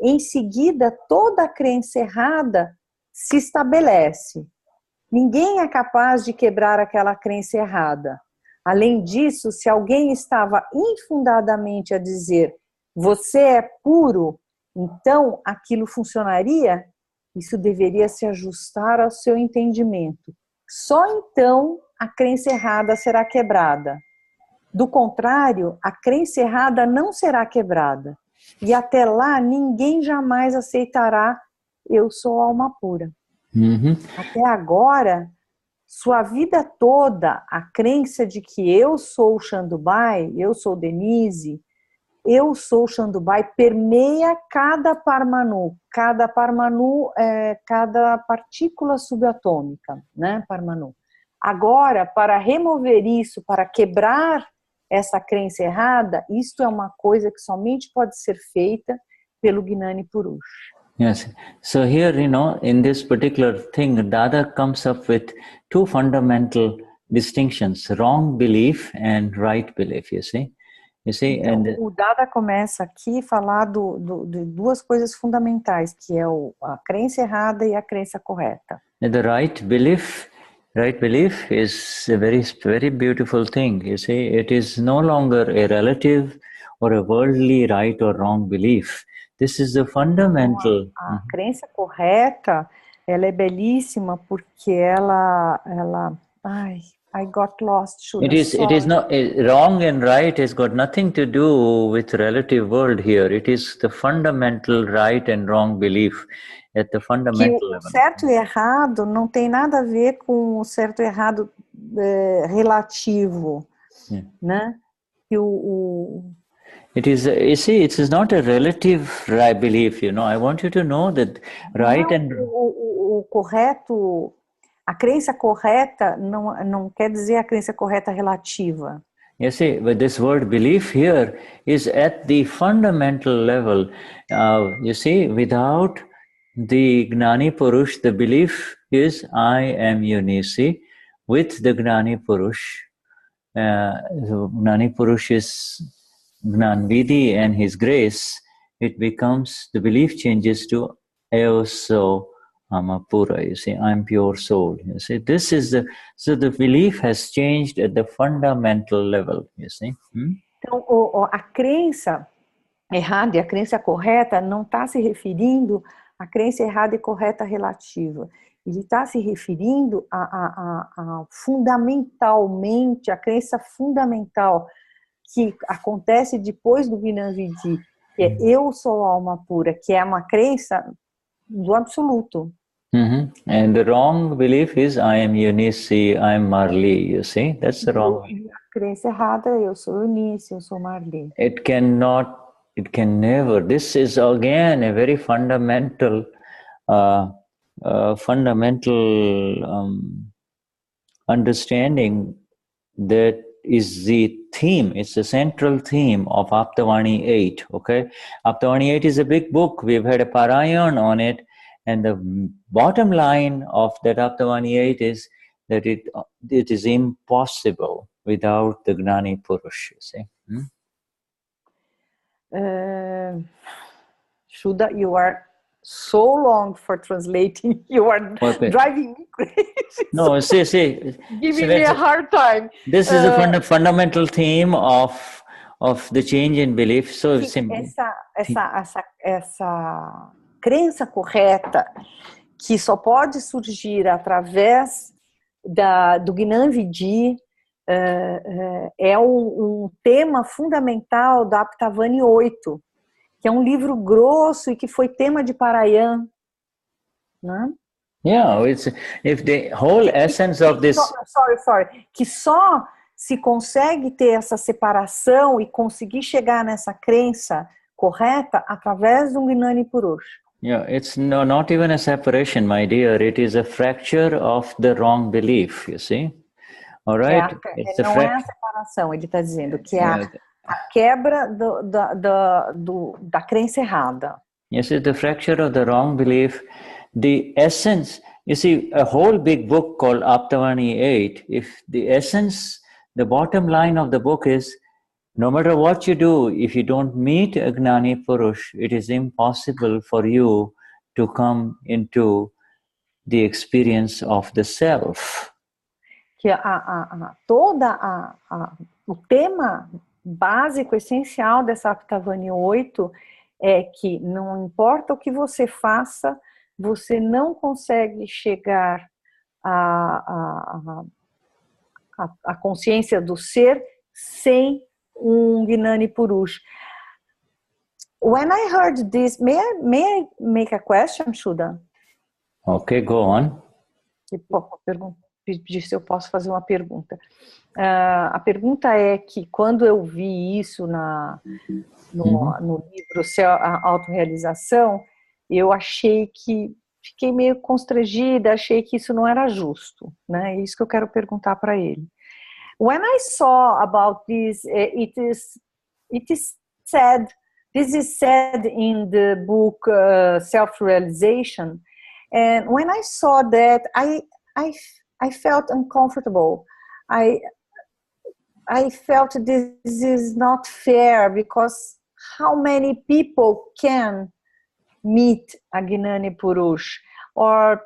Em seguida, toda a crença errada se estabelece. Ninguém é capaz de quebrar aquela crença errada. Além disso, se alguém estava infundadamente a dizer você é puro, então aquilo funcionaria? Isso deveria se ajustar ao seu entendimento. Só então a crença errada será quebrada. Do contrário, a crença errada não será quebrada. E até lá, ninguém jamais aceitará eu sou alma pura. Até agora, sua vida toda, a crença de que eu sou Chandubhai, eu sou Denize, eu sou Chandubhai, permeia cada parmanu. Cada parmanu é cada partícula subatômica, né, parmanu. Agora, para remover isso, para quebrar essa crença errada, isto é uma coisa que somente pode ser feita pelo Gnani Purush. Yes. So here, in this particular thing, Dada comes up with two fundamental distinctions, wrong belief and right belief, you see? Então, o Dada começa aqui a falar de duas coisas fundamentais, que é a crença errada e a crença correta. The right belief is a very, very beautiful thing, you see. It is no longer a relative or a worldly right or wrong belief. This is the fundamental. A crença correta, ela é belíssima porque I got lost. Shuddha, it is not wrong and right has got nothing to do with relative world here. It is the fundamental right and wrong belief at the fundamental level. O certo e errado não tem nada a ver com o certo e errado relativo, né? It is, you see, it is not a relative right belief, I want you to know that right and... o correto, a crença correta não quer dizer a crença correta relativa. You see, but this word belief here is at the fundamental level. You see, without the Gnani Purush, the belief is I am Unisi. With the Gnani Purush, Gnani Purush is Gnanvidhi and his grace, it becomes, the belief changes to Eoso Pura, you see, I'm pure soul. You see, this is so the belief has changed at the fundamental level, you see. Então, a crença errada e a crença correta não está se referindo à crença errada e correta relativa. Ele está se referindo a fundamentalmente, a crença fundamental que acontece depois do Gnanvidhi, que é eu sou alma pura, que é uma crença do absoluto. And the wrong belief is I am Unisi, I am Marli, you see, that's the wrong belief. A crença errada é eu sou Eunice, eu sou Marli. It can never, this is again a very fundamental understanding that is the theme, it's the central theme of Aptavani 8, okay? Aptavani 8 is a big book, we've had a Parayan on it, and the bottom line of that Aptavani 8 is that it is impossible without the Gnani Purush, you see. Shuddha, you are so long for translating. You are driving me crazy. No, see. Giving me a hard time. This is a fundamental theme of the change in belief. So essa crença correta que só pode surgir através do Gnanvidhi é um tema fundamental da Aptavani 8, que é um livro grosso e que foi tema de Parayan, né? Yeah, if the whole essence of this... Sorry. Que só se consegue ter essa separação e conseguir chegar nessa crença correta através do Gnani Purush. Yeah, it's not even a separation, my dear. It is a fracture of the wrong belief, you see? All right? Não é a separação, ele está dizendo que é a quebra da crença errada. Yes, it's the fracture of the wrong belief. The essence, you see, a whole big book called Aptavani 8, if the essence, the bottom line of the book is, no matter what you do, if you don't meet a Gnani Purush, it is impossible for you to come into the experience of the self. Que o tema básico, essencial dessa Aptavani 8 é que não importa o que você faça, você não consegue chegar à consciência do ser sem um Gnani Purush. When I heard this, may I make a question, Shuddha? Okay, go on. Pedir se eu posso fazer uma pergunta. A pergunta é que quando eu vi isso no livro A Autorrealização, eu fiquei meio constrangida, achei que isso não era justo, né? É isso que eu quero perguntar para ele. When I saw about this, this is said in the book Self-Realization, and when I saw that, I felt uncomfortable. I felt this is not fair, because how many people can meet a Gnani Purush? Or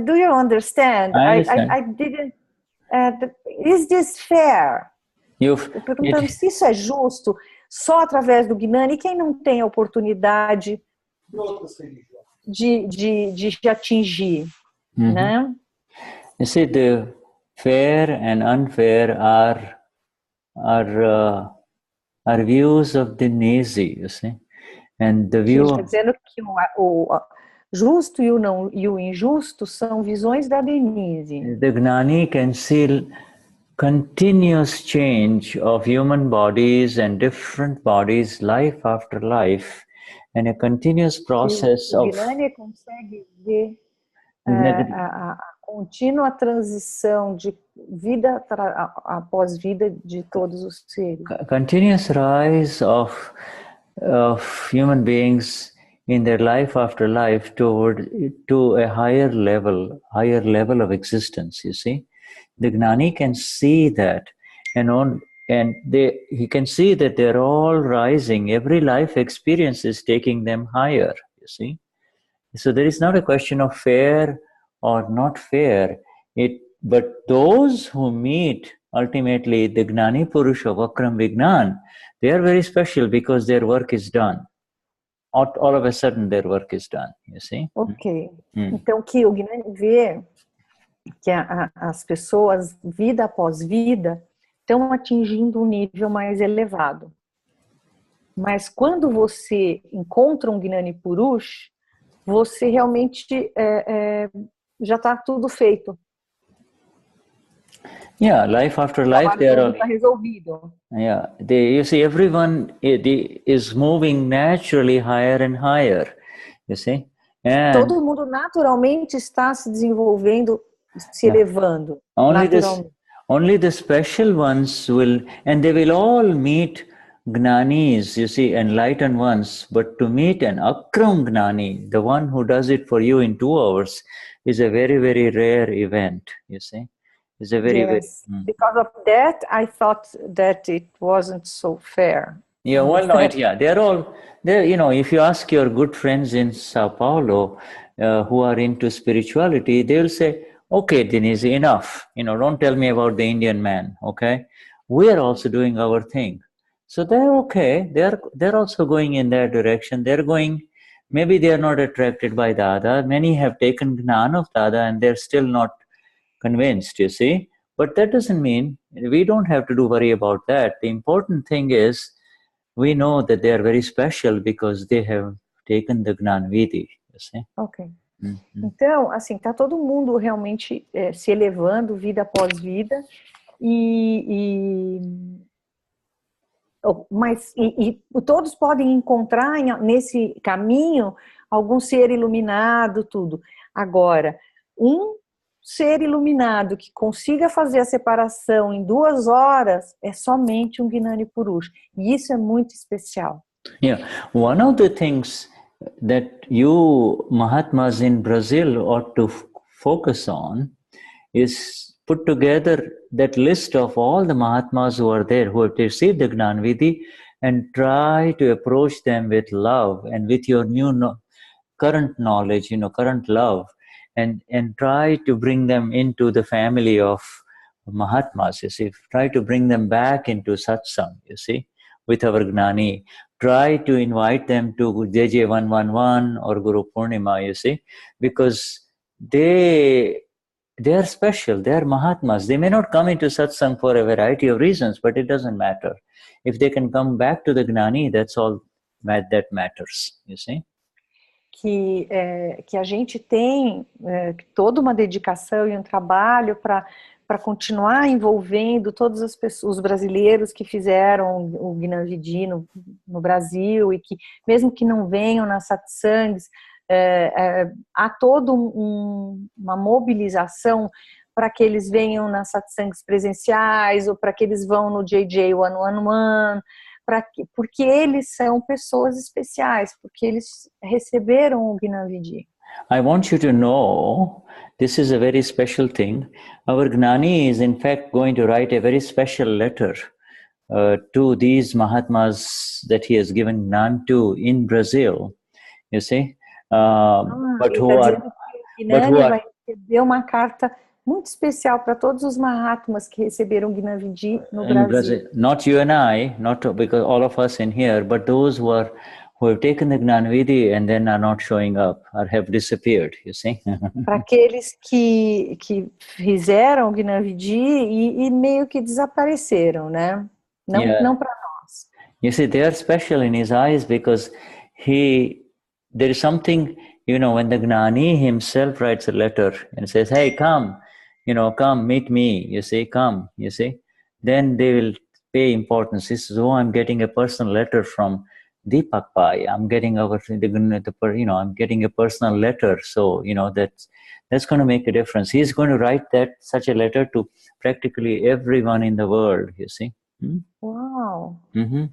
do you understand? I understand. I didn't. Is this fair? Perguntando se isso é justo, só através do Gnani, quem não tem a oportunidade de atingir, né? You see, the fair and unfair are views of Denize, you see, and the view. Está dizendo que o justo e o injusto são visões da Denize. The Gnani can see continuous change of human bodies and different bodies, life after life, and a continuous process O of Gnani consegue ver a contínua transição de vida após vida de todos os seres. continuous rise of human beings in their life after life to a higher level of existence. You see, the Gnani can see that, and he can see that they're all rising. Every life experience is taking them higher. You see, so there is not a question of fair or not fair. But those who meet ultimately the Gnani Purush of Akram Vignan, they are very special because their work is done. All of a sudden their work is done, you see? Ok. Então, que o Gnani vê que as pessoas, vida após vida, estão atingindo um nível mais elevado. Mas quando você encontra um Gnani Purush, você realmente já está tudo feito. Yeah, life after life, they are all. Está resolvido. Yeah, you see, everyone is moving naturally higher and higher. You see, and todo mundo naturalmente está se desenvolvendo, se elevando. Only the special ones will, and they will all meet Gnanis, you see, enlightened ones. But to meet an Akram Gnani, the one who does it for you in 2 hours, is a very, very rare event. You see. It's a very, because of that, I thought that it wasn't so fair. Yeah, well, no, they're all there. You know, if you ask your good friends in Sao Paulo who are into spirituality, they'll say, "Okay, Denize, enough. You know, don't tell me about the Indian man. Okay, we are also doing our thing." So they're okay. They're also going in that direction. They're going. Maybe they are not attracted by Dada. Many have taken Gnan of Dada, and they're still not convinced, you see. But that doesn't mean we don't have to worry about that. The important thing is we know that they are very special because they have taken the Gnan Vidi, you see. Ok. Então, assim, tá todo mundo realmente se elevando vida após vida mas todos podem encontrar nesse caminho algum ser iluminado, tudo. Agora, um ser iluminado que consiga fazer a separação em 2 horas é somente um Gnani Purush. E isso é muito especial. Yeah, one of the things that you Mahatmas in Brazil ought to focus on is put together that list of all the Mahatmas who are there, who have received the Gnan Vidhi, and try to approach them with love and with your new current knowledge, you know, current love. And try to bring them into the family of Mahatmas, you see. Try to bring them back into satsang, you see, with our Gnani. Try to invite them to JJ 111 or Guru Purnima, you see, because they are special, they are Mahatmas. They may not come into satsang for a variety of reasons, but it doesn't matter. If they can come back to the Gnani, that's all that matters, you see. Que a gente tem toda uma dedicação e um trabalho para continuar envolvendo todas as pessoas, os brasileiros que fizeram o Gnan Vidhi no Brasil e que, mesmo que não venham nas satsangs, há toda uma mobilização para que eles venham nas satsangs presenciais ou para que eles vão no JJ 111, porque eles são pessoas especiais, porque eles receberam o Gnan Vidhi. I want you to know, this is a very special thing. Our Gnani is in fact going to write a very special letter to these Mahatmas that he has given Gnan to in Brazil, you see. But who are vai receber uma carta muito especial para todos os Mahatmas que receberam o Gnan Vidhi no Brasil. Not you and I, not because all of us in here, but those who have taken the Gnan Vidhi and then are not showing up or have disappeared, you see. Para aqueles que fizeram o Gnan Vidhi e meio que desapareceram, né? Não para nós. You see, they are special in his eyes because there is something, you know, when the Gnani himself writes a letter and says, "Hey, come, come meet me," you see, come, you see, then they will pay importance. This is, I'm getting a personal letter from Deepak Bhai, I'm getting I'm getting a personal letter. So, that's going to make a difference. He's going to write such a letter to practically everyone in the world, you see. Uau! Mm-hmm.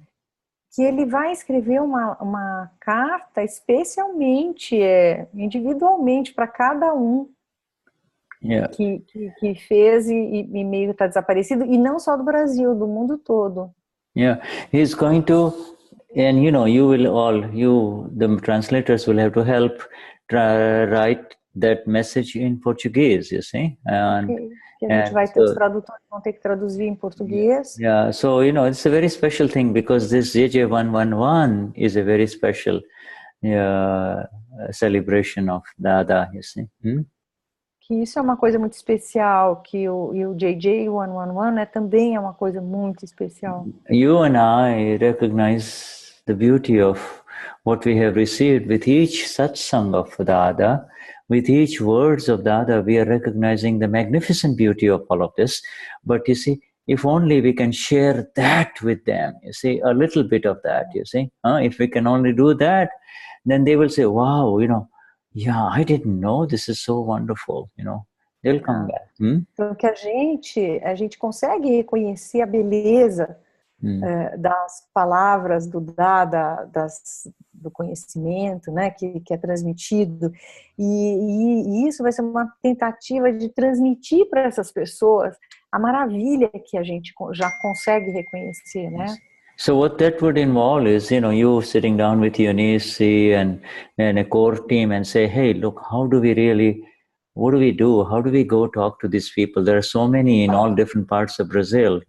Que ele vai escrever uma carta especialmente, individualmente, para cada um que fez e meio está desaparecido, e não só do Brasil, do mundo todo. Yeah, he's going to, and the translators will have to help write that message in Portuguese, you see. Que a gente os tradutores vão ter que traduzir em português. Yeah, so, it's a very special thing because this JJ111 is a very special celebration of Dada, you see. Que isso é uma coisa muito especial, que o JJ111 também é uma coisa muito especial. You and I recognize the beauty of what we have received with each satsang of Dada. With each words of Dada, we are recognizing the magnificent beauty of all of this. But you see, if only we can share that with them, you see, a little bit of that, you see. If we can only do that, then they will say, wow, yeah, I didn't know, this is so wonderful, they'll come back. Então que a gente consegue reconhecer a beleza das palavras do Dada, do conhecimento, né, que é transmitido, e isso vai ser uma tentativa de transmitir para essas pessoas a maravilha que a gente já consegue reconhecer, né? So what that would involve is, you sitting down with Denize and a core team and say, hey, look, what do we do? How do we go talk to these people? There are so many in all different parts of Brazil,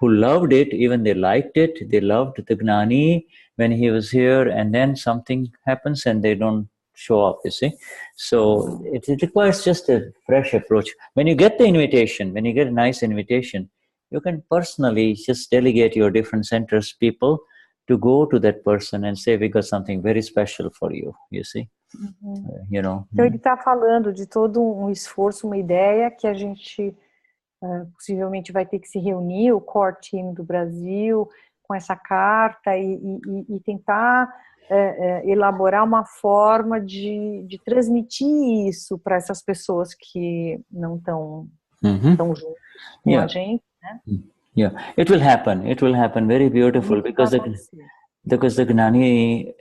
who loved it, even they liked it. They loved the Gnani when he was here, and then something happens and they don't show up, you see. So it requires just a fresh approach. When you get the invitation, when you get a nice invitation, you can personally just delegate your different centers people to go to that person and say, we got something very special for you, you see. Então ele está falando de todo um esforço, uma ideia que a gente possivelmente vai ter que se reunir, o core team do Brasil, com essa carta e tentar elaborar uma forma de transmitir isso para essas pessoas que não estão juntos com a gente, né? Yeah, it will happen very beautiful because the Gnani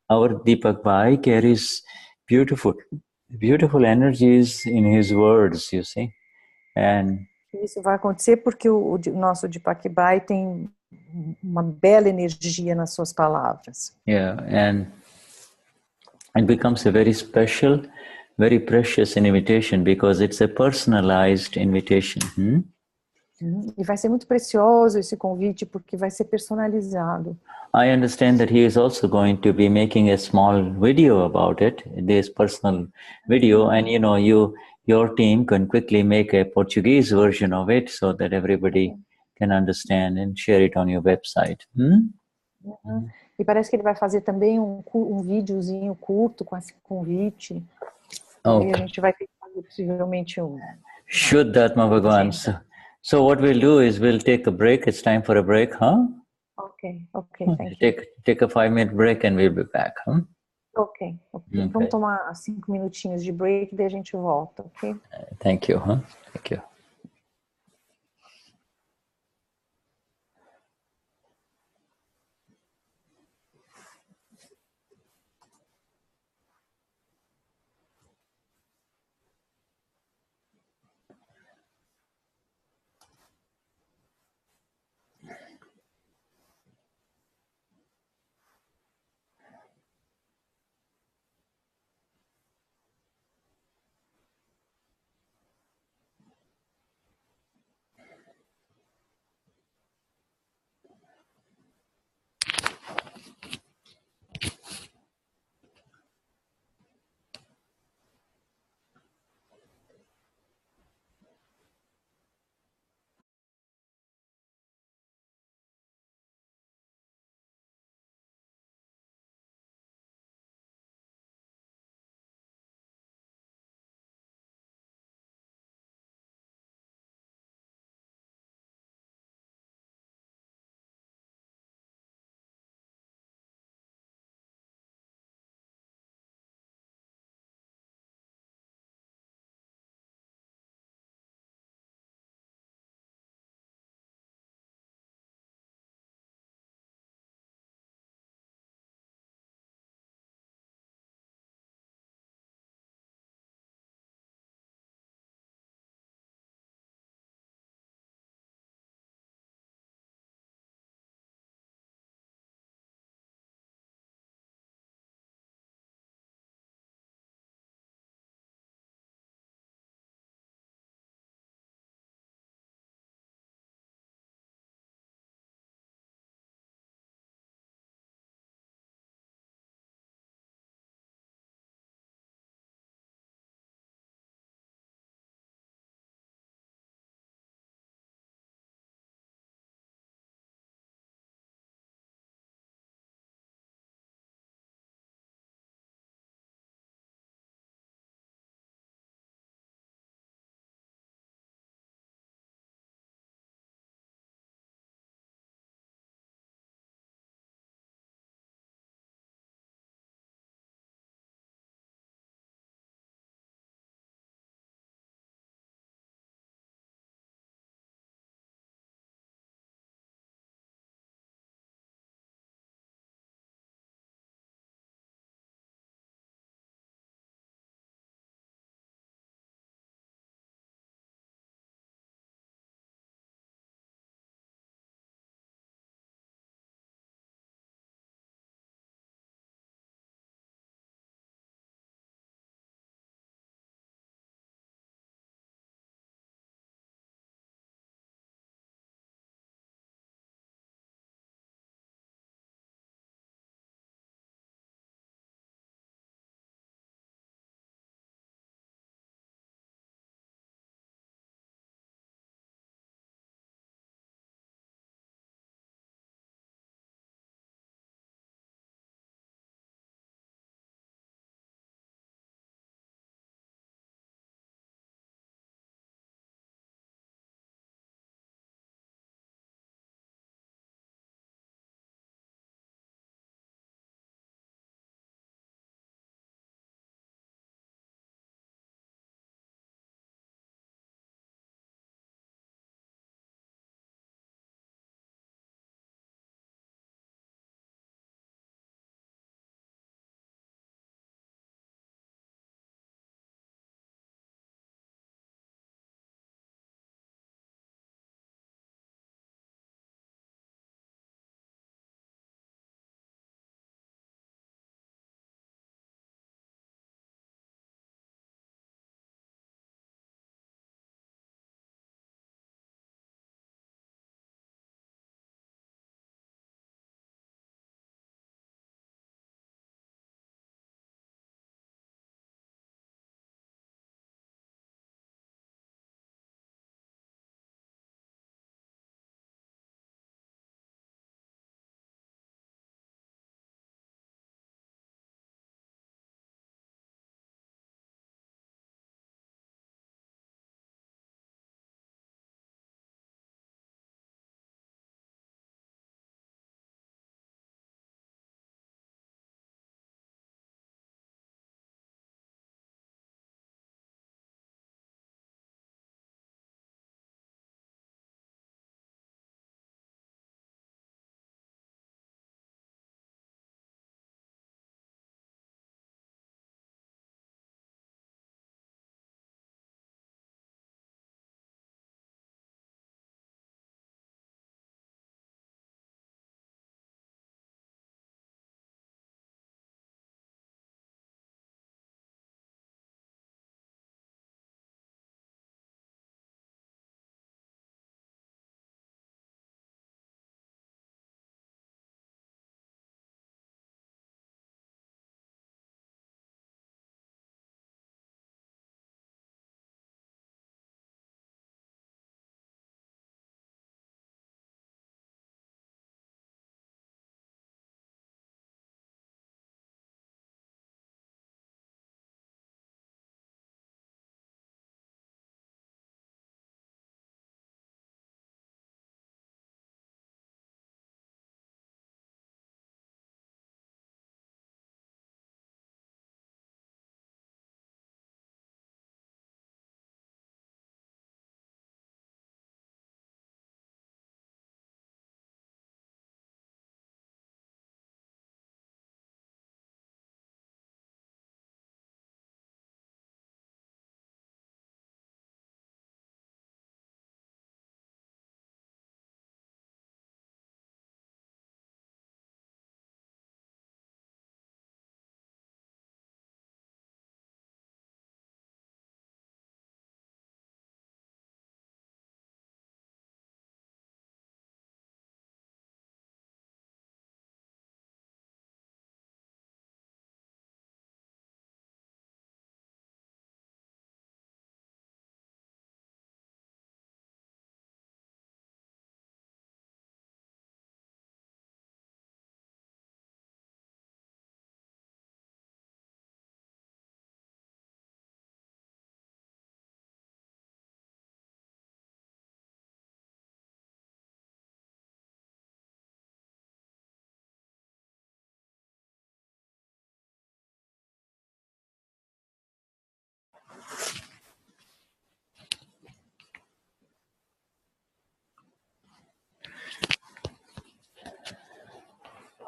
our Deepak Bhai carries beautiful energies in his words, you see. And isso vai acontecer porque o nosso Deepak Bhai tem uma bela energia nas suas palavras. Yeah, and it becomes a very special, very precious invitation because it's a personalized invitation. E vai ser muito precioso esse convite porque vai ser personalizado. I understand that he is also going to be making a small video about it, this personal video, and your team can quickly make a Portuguese version of it so that everybody can understand and share it on your website. E parece que ele vai fazer também um videozinho curto com esse convite. Okay. E a gente vai ter que fazer possivelmente Shuddha Bhagwan. So what we'll do is we'll take a break. It's time for a break, huh? Okay, thank you. Take a 5-minute break and we'll be back, huh? Okay. Vamos tomar 5 minutinhos de break e daí a gente volta, ok? Thank you, huh? Thank you.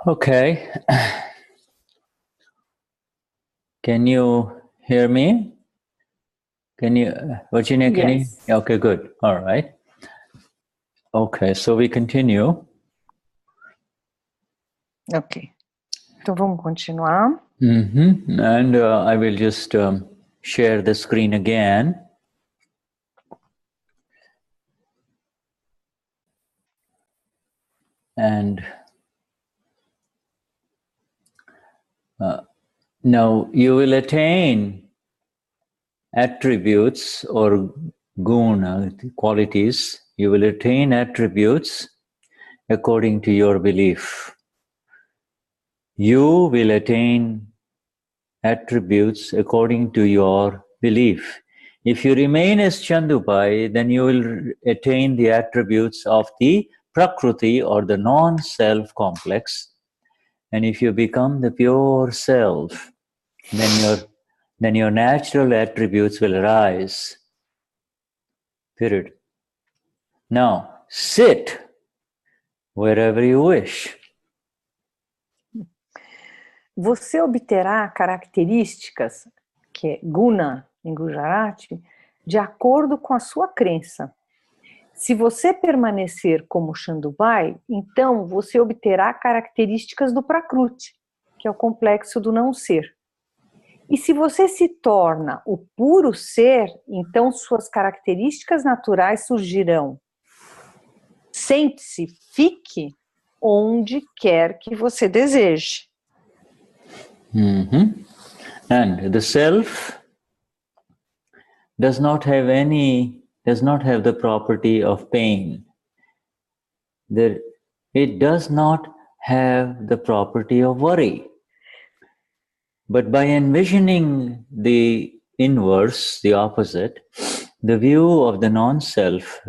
Okay. Can you hear me? Can you, Virginia, can you? Yes. Okay, good. All right. Okay, so we continue. Ok. Então vamos continuar. And I will just share the screen again. And now you will attain attributes or guna, qualities. You will attain attributes according to your belief. You will attain attributes according to your belief. If you remain as Chandubhai, then you will attain the attributes of the prakruti or the non-self complex. And if you become the pure self, then your natural attributes will arise. Period. Now, sit wherever you wish. Você obterá características, que é guna em Gujarati, de acordo com a sua crença. Se você permanecer como Chandubhai, então você obterá características do prakruti, que é o complexo do não ser. E se você se torna o puro ser, então suas características naturais surgirão. Sente-se, fique onde quer que você deseje. And the self does not have the property of pain. It does not have the property of worry. But by envisioning the inverse, the opposite, the view of the non-self,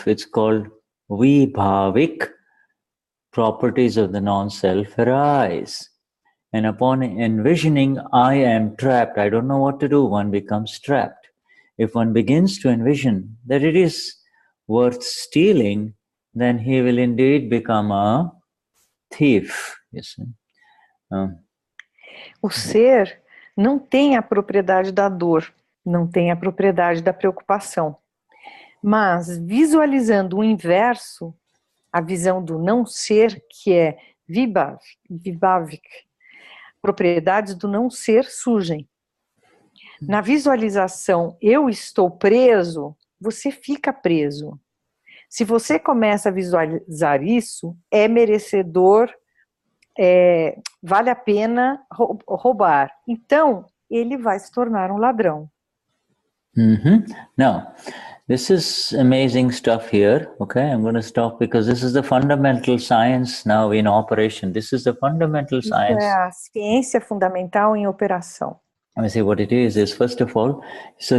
it's called vibhaavik, properties of the non-self arise. And upon envisioning, I am trapped, I don't know what to do, one becomes trapped. If one begins to envision that it is worth stealing, then he will indeed become a thief. Yes. O ser não tem a propriedade da dor, não tem a propriedade da preocupação. Mas visualizando o inverso, a visão do não ser, que é vibhaavik, propriedades do não ser surgem. Na visualização, eu estou preso, você fica preso. Se você começa a visualizar isso, é merecedor, vale a pena roubar. Então, ele vai se tornar um ladrão. Now, this is amazing stuff here. Okay, I'm going to stop because this is the fundamental science now in operation. This is the fundamental science. Isso é a ciência fundamental em operação. I say what it is first of all, so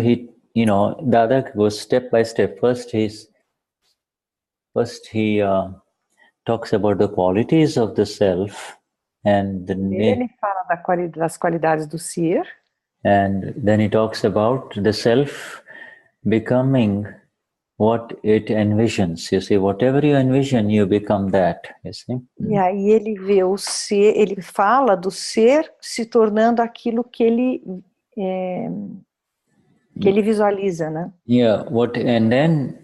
Dada goes step by step. First he talks about the qualities of the self, and ele fala das qualidades do ser. And then he talks about the self becoming what it envisions. You see, whatever you envision, you become that. You see? E aí ele vê o ser, ele fala do ser se tornando aquilo que ele visualiza, né? Yeah. And then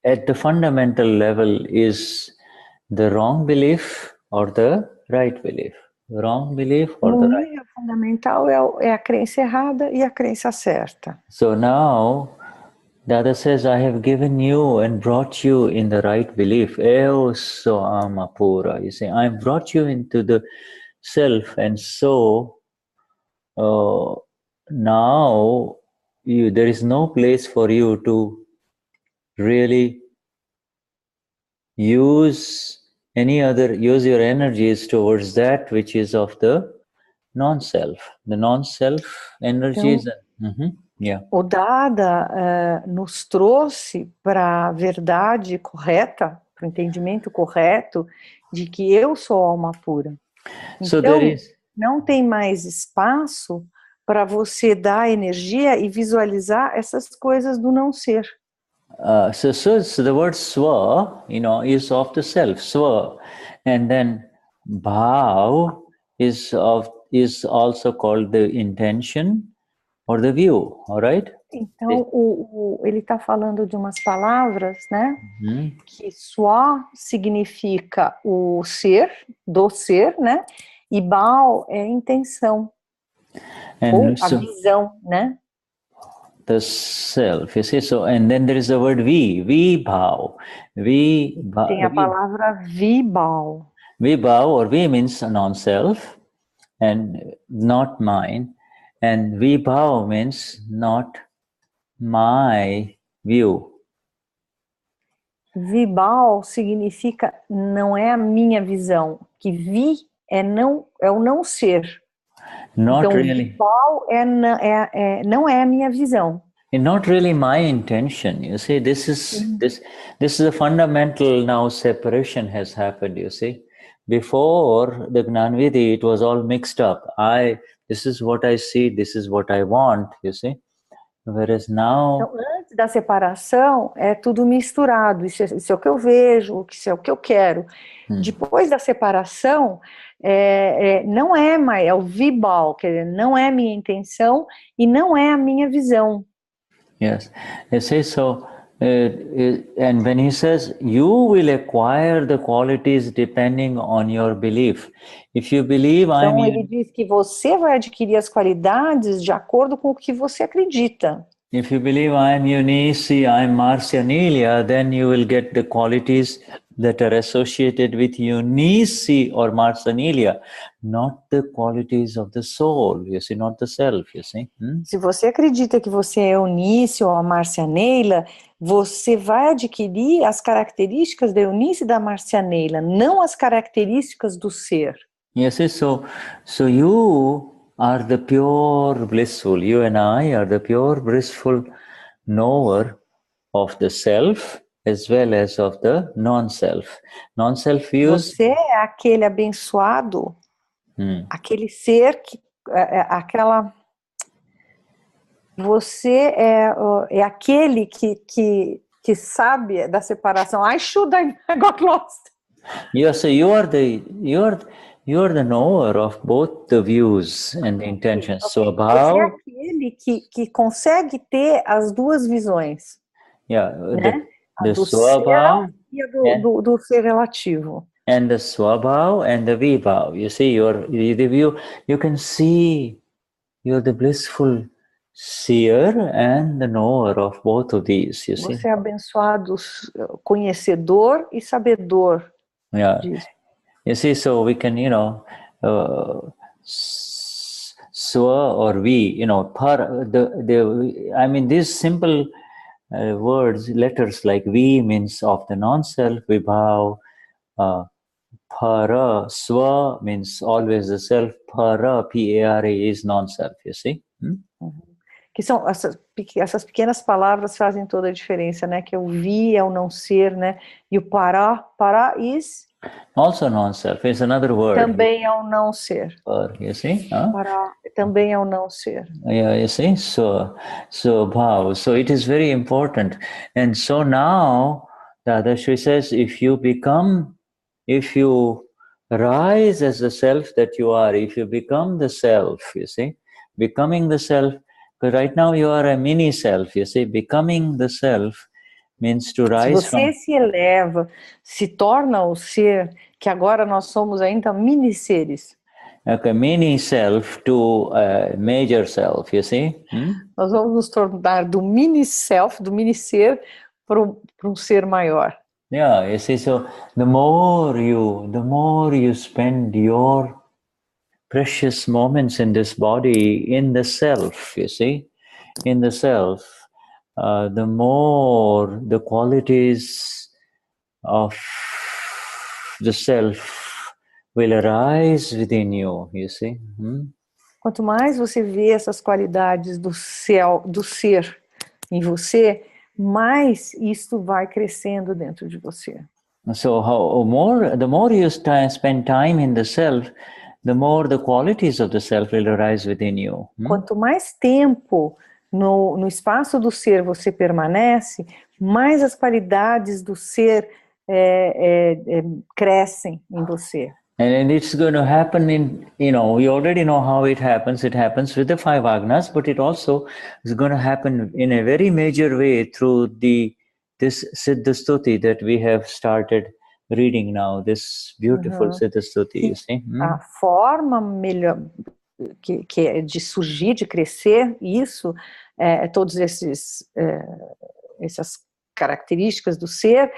at the fundamental level is the wrong belief or the right belief. Wrong belief or the right. O nível fundamental é a crença errada e a crença certa. So now, Dada says, I have given you and brought you in the right belief. Eu sou alma pura. You see, I brought you into the self, and so now there is no place for you to really use your energies towards that which is of the non-self. The non-self energies. Então, o Dada nos trouxe para a verdade correta, para o entendimento correto de que eu sou alma pura. Então, não tem mais espaço para você dar energia e visualizar essas coisas do não ser. So the word swa, is of the self, swa, and then bhav is also called the intention or the view, all right? Então, ele está falando de umas palavras, né? Mhm. Que swa significa o ser, do ser, né? E bhao é intenção, ou a visão, né? The self, you see. So, and then there is the word vibhav. Tem a palavra vibhao. Vibhav or vi means non-self and not mine, and vibhav means not my view. Vibhao significa não é a minha visão, que vi é o não ser. Not então, really. Vibhao não é a minha visão. And not really my intention. You see, this is a fundamental now separation has happened. You see, before the Gnanvidhi, it was all mixed up. This is what I see. This is what I want. You see, whereas now. Então, antes da separação, é tudo misturado. Isso é o que eu vejo, isso é o que eu quero. Depois da separação, não é mais, é o vibhao, quer dizer, não é minha intenção e não é a minha visão. Yes, they say so, and when he says, you will acquire the qualities depending on your belief. If you believe Então ele diz que você vai adquirir as qualidades de acordo com o que você acredita. If you believe I am Eunice, I am Marcianelia, then you will get the qualities that are associated with Eunice or Marcianelia, not the qualities of the soul, you see, not the self, you see. Se você acredita que você é Eunice ou a Marcianeila, você vai adquirir as características da Eunice e da Marcianeila, não as características do ser. Yes, so you are the pure blissful, you and I are the pure blissful knower of the self as well as of the non-self. Non-self views. Você é aquele abençoado, aquele ser que, você é aquele que sabe da separação. I got lost. Yes, so you are the knower of both the views and the intentions. So Você é aquele que consegue ter as duas visões. Yeah, né? the do Swabhav ser e do ser relativo. And the Swabhav and the Vibhav. You see, you can see you're the blissful seer and the knower of both of these, you see. Você é abençoado, conhecedor e sabedor. Yeah. Disso. You see, so we can, Swa or we, I mean, these simple words, letters like we means of the non-self, Vibhav, para, Swa means always the self, para, P-A-R-A is non-self, you see. Que são essas pequenas palavras fazem toda a diferença, né? Que o vi é o não ser, né? E o para is also non-self is another word. Também é o não ser. You see? Para também é o não ser. Yeah, you see? So bhav. So it is very important. And so now, Dadashri says, if you rise as the self that you are, if you become the self, you see, becoming the self, because right now you are a mini self, you see, becoming the self means to rise Se você se eleva, se torna o ser, que agora nós somos ainda mini seres. Okay, mini self to major self, you see? Nós vamos nos tornar do mini self, do mini ser, para um ser maior. Yeah, you see, so the more you spend your precious moments in this body, in the self, you see, in the self, the more the qualities of the self will arise within you, you see. Quanto mais você vê essas qualidades do ser em você, mais isto vai crescendo dentro de você. So the more you spend time in the self, the more the qualities of the self will arise within you. Quanto mais tempo no espaço do ser você permanece, mais as qualidades do ser crescem em você. And it's going to happen in, we already know how it happens. It happens with the 5 agnas, but it also is going to happen in a very major way through this Siddha Stuti that we have started reading now, this beautiful Siddha Stuti, you see. A forma melhor que é de surgir, de crescer, isso, todos essas características do ser,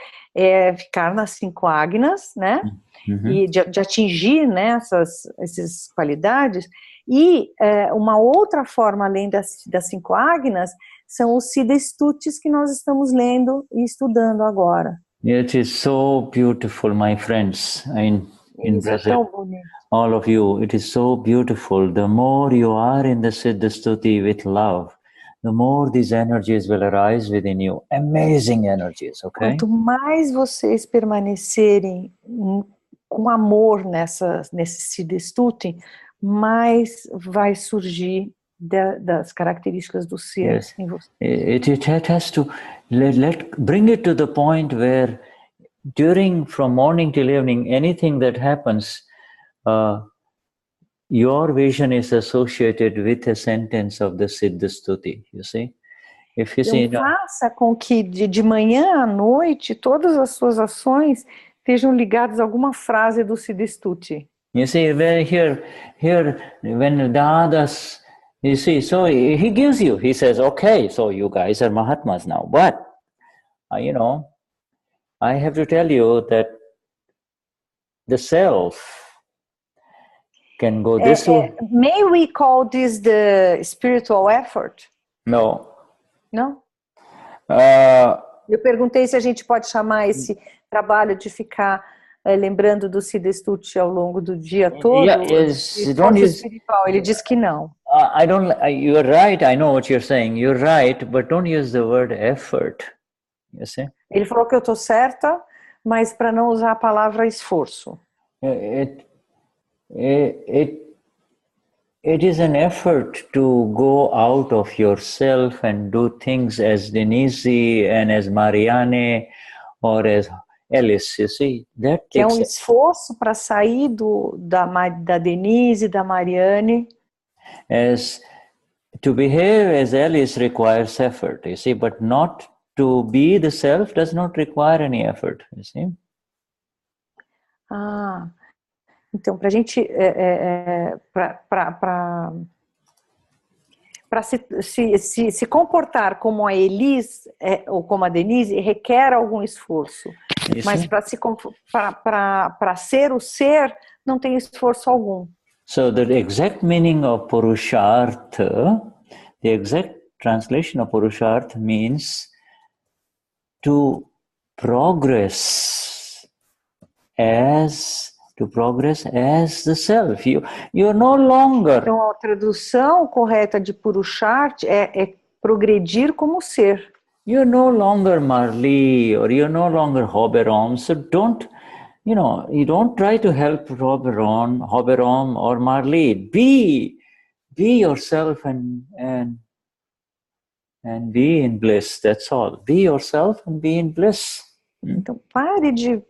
ficar nas 5 agnas, né? E de atingir, né, essas qualidades. E uma outra forma, além das 5 agnas, são os Siddha Stutis que nós estamos lendo e estudando agora. It is so beautiful, my friends, in Brazil. All of you, it is so beautiful. The more you are in the Siddha Stuti with love, the more these energies will arise within you. Amazing energies, okay? Quanto mais vocês permanecerem com amor nesse Siddha Stuti, mais vai surgir das características do ser. Yes. Em você. It has to bring it to the point where from morning till evening, anything that happens, your vision is associated with a sentence of the Siddha Stuti, you see? If you see, faça com que de manhã à noite todas as suas ações estejam ligadas a alguma frase do Siddha Stuti. You see, here when the others, you see, so he gives you, he says, okay, so you guys are Mahatmas now, but, I have to tell you that the self can go this way. May we call this the spiritual effort? No. Não? Eu perguntei se a gente pode chamar esse trabalho de ficar lembrando do Siddha Stuti ao longo do dia todo. Espiritual. Ele diz que não. You're right, I know what you're saying. You're right, but don't use the word effort. You see? Ele falou que eu estou certa, mas para não usar a palavra esforço. It is an effort to go out of yourself and do things as Denize and as Marianne or as Alice, you see. That é um esforço para sair da Denize, da Marianne. As to behave as Alice requires effort, you see, but not to be the self does not require any effort, you see. Então, para a gente, para se comportar como a Elise ou como a Denize requer algum esforço, mas para ser o ser não tem esforço algum. So the exact meaning of Purushartha, the exact translation of Purushartha means to progress as the self. You're no longer. Então a tradução correta de Purushartha é progredir como ser. You're no longer Marli or you're no longer Hoberom, so don't, you don't try to help Hoberom or Marli. Be yourself and be in bliss, that's all. Be yourself and be in bliss. Então, pare de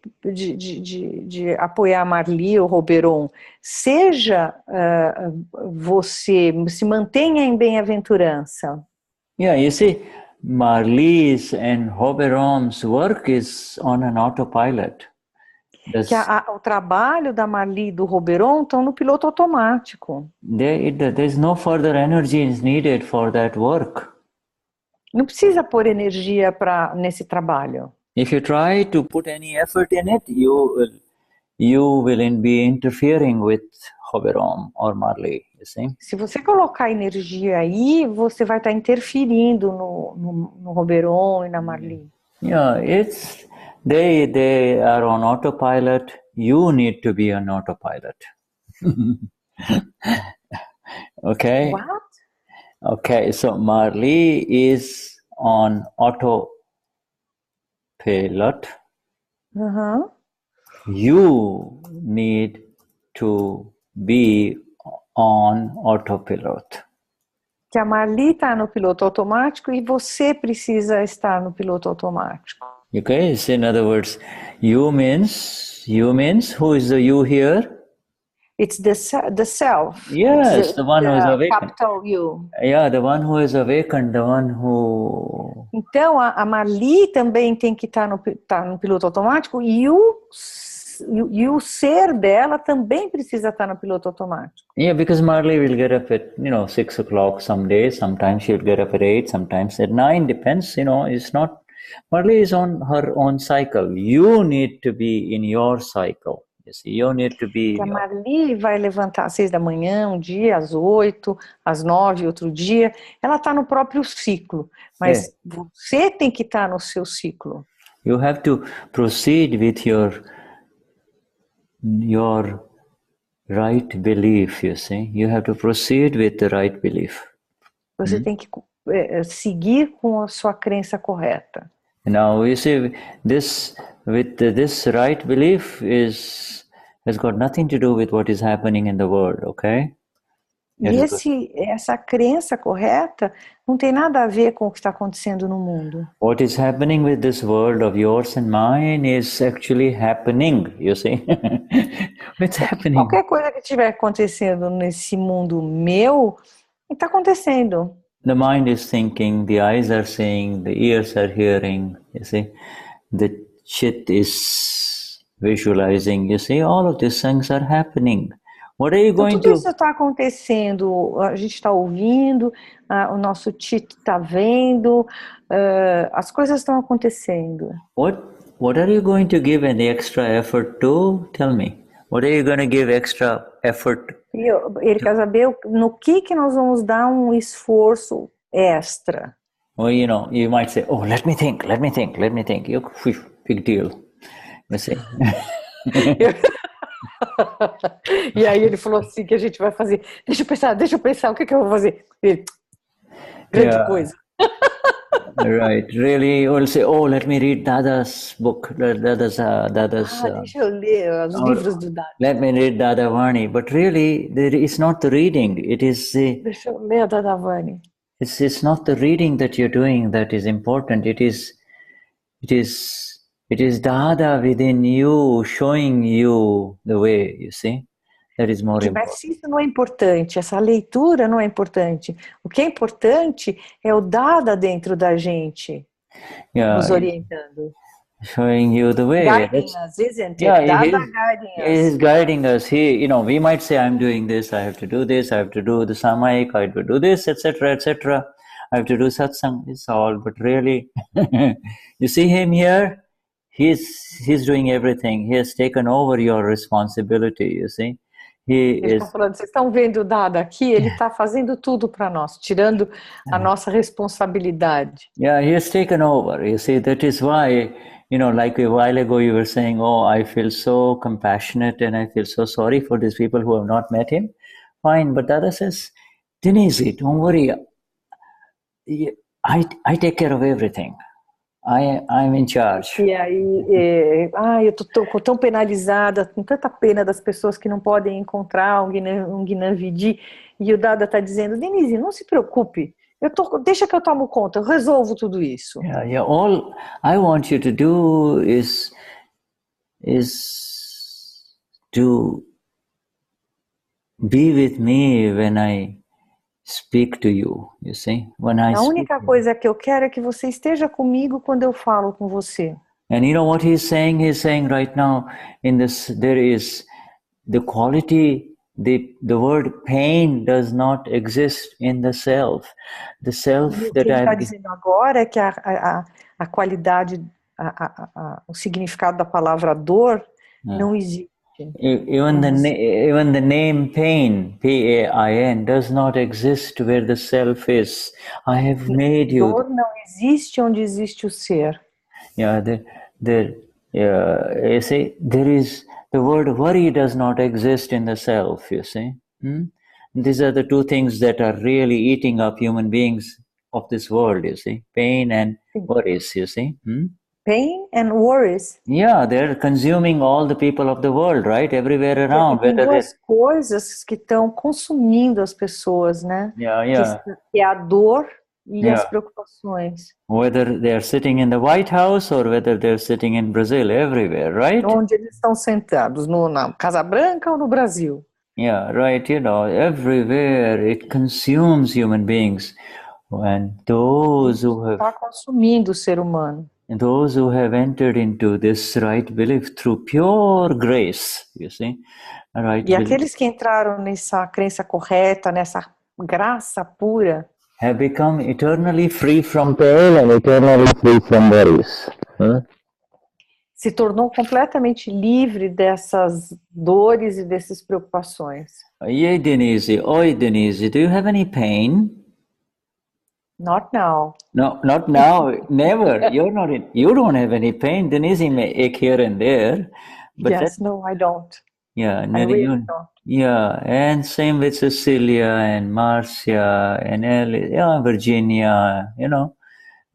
apoiar Marli ou Hoberon. Seja você, se mantenha em bem-aventurança. Yeah, you see, Marli's and Hoberom's work is on an autopilot. O trabalho da Marli e do Hoberon estão no piloto automático. There's no further energy is needed for that work. Não precisa pôr energia nesse trabalho. If you try to put any effort in it, you will be interfering with Hoberom or Marli, you see? Se você colocar energia aí, você vai estar interferindo no Hoberon e na Marli. Yeah, they are on autopilot. You need to be on autopilot. Okay? What? Okay, so Marli is on autopilot. You need to be on autopilot. Que a Marli está no piloto automático e você precisa estar no piloto automático. Okay, so in other words, you means who is the you here? It's the self. Yes, It's the one who is awakened. capital you. Yeah, the one who is awakened, the one who... Então, a Marli também tem que estar no piloto automático e o ser dela também precisa estar no piloto automático. Yeah, because Marley will get up at, 6 o'clock some days, sometimes she'll get up at 8, sometimes at 9, depends, it's not... Marley is on her own cycle. You need to be in your cycle. You see, you need to be... Que a Marli vai levantar às 6 da manhã, um dia, às 8, às 9, outro dia. Ela está no próprio ciclo, mas você tem que estar no seu ciclo. You have to proceed with your right belief, you see. You have to proceed with the right belief. Você tem que seguir com a sua crença correta. Now, you see, this right belief has got nothing to do with what is happening in the world, okay? E essa crença correta não tem nada a ver com o que está acontecendo no mundo. What is happening with this world of yours and mine is actually happening, you see. It's happening. Qualquer coisa que estiver acontecendo nesse mundo meu, está acontecendo. The mind is thinking, the eyes are seeing, the ears are hearing, you see. The chit is visualizing, you see. All of these things are happening. What are you going tudo isso está acontecendo, a gente está ouvindo, o nosso chit está vendo, as coisas estão acontecendo. What are you going to give any extra effort to? Tell me. What are you going to give extra effort? Ele quer saber no que nós vamos dar um esforço extra. Well, you might say, oh, let me think. Big deal. You see? E aí ele falou assim que a gente vai fazer. Deixa eu pensar, o que eu vou fazer? Grande coisa. Right, really, we'll say, oh, let me read Dada's book, Dada's deixa eu ler os livros do Dada. Let me read Dada Vani, but really, it's not the reading, it is the... Deixa eu ler a Dada Vani. It's not the reading that you're doing that is important, it is Dada within you, showing you the way, you see? That is more important. Mas isso não é importante, essa leitura não é importante. O que é importante é o Dada dentro da gente, nos orientando. Showing you the way. Guiding us, isn't it? Yeah, Dada guiding us. He is guiding us. We might say, I'm doing this, I have to do this, I have to do the samayik, I have to do this, etc., etc. I have to do satsang, it's all. But really, you see him here? He's doing everything. He has taken over your responsibility, you see. Eles estão falando, vocês estão vendo o Dada aqui? Ele está fazendo tudo para nós, tirando a nossa responsabilidade. Yeah, he has taken over. You see, that is why, like a while ago you were saying, oh, I feel so compassionate and I feel so sorry for these people who have not met him. Fine, but Dada says, Denize, don't worry. I take care of everything. I'm in charge. E aí, eu estou tão penalizada, com tanta pena das pessoas que não podem encontrar um Gnavidi, e o Dada está dizendo, Denize, não se preocupe, deixa que eu tomo conta, eu resolvo tudo isso. Yeah, all I want you to do is to be with me when I speak to you, you see? A única coisa que eu quero é que você esteja comigo quando eu falo com você. And you know what he's saying? He's saying right now in this, there is the quality, the word pain does not exist in the self. The self that que ele está dizendo agora é que a qualidade, o significado da palavra dor não existe. Even the name pain, P-A-I-N, does not exist where the self is. I have made you. Dor não existe onde existe o ser. Yeah, you see, there is the word worry does not exist in the self. You see, these are the two things that are really eating up human beings of this world. You see, pain and worries. You see. Pain and worries. Yeah, they're consuming all the people of the world, right? Everywhere around. Tem Whether duas coisas que estão consumindo as pessoas, né? yeah. Que é a dor e as Yeah. preocupações. Whether they're sitting in the White House or whether they're sitting in Brazil, everywhere, right? Onde eles estão sentados, na Casa Branca ou no Brasil? Yeah, right. You know, everywhere it consumes human beings, and those who Está consumindo o ser humano. have entered into this right belief through pure grace, you see, right? E aqueles que entraram nessa crença correta, nessa graça pura, have become eternally free from pain and eternally free from worries. se tornou completamente livre dessas dores e dessas preocupações. Oi, Denize, do you have any pain? Not now. No, not now, never. You don't have any pain. Denize may ache here and there. But Yes, no, I don't. Yeah, I really don't. Yeah, and same with Cecilia and Marcia and Ellie, Virginia, you know,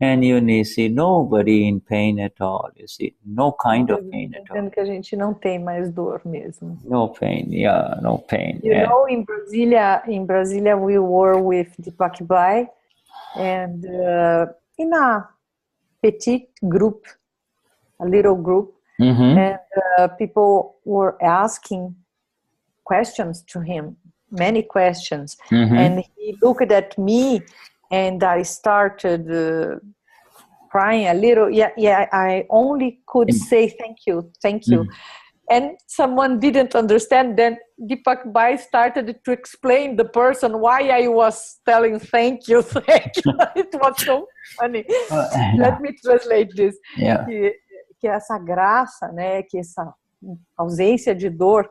and Eunice, nobody in pain at all, you see, no kind of pain at all. Entendo que a gente não tem mais dor mesmo. No pain, yeah, no pain. You know, in Brasilia, we were with Deepak Bhai, and in a petite group, a little group, and people were asking questions to him, many questions, and he looked at me, and I started crying a little. Yeah, I only could say thank you. And someone didn't understand. Then Deepak Bhai started to explain the person why I was telling thank you. It was so funny. Let me translate this. Yeah. Que essa graça, né, que essa ausência de dor,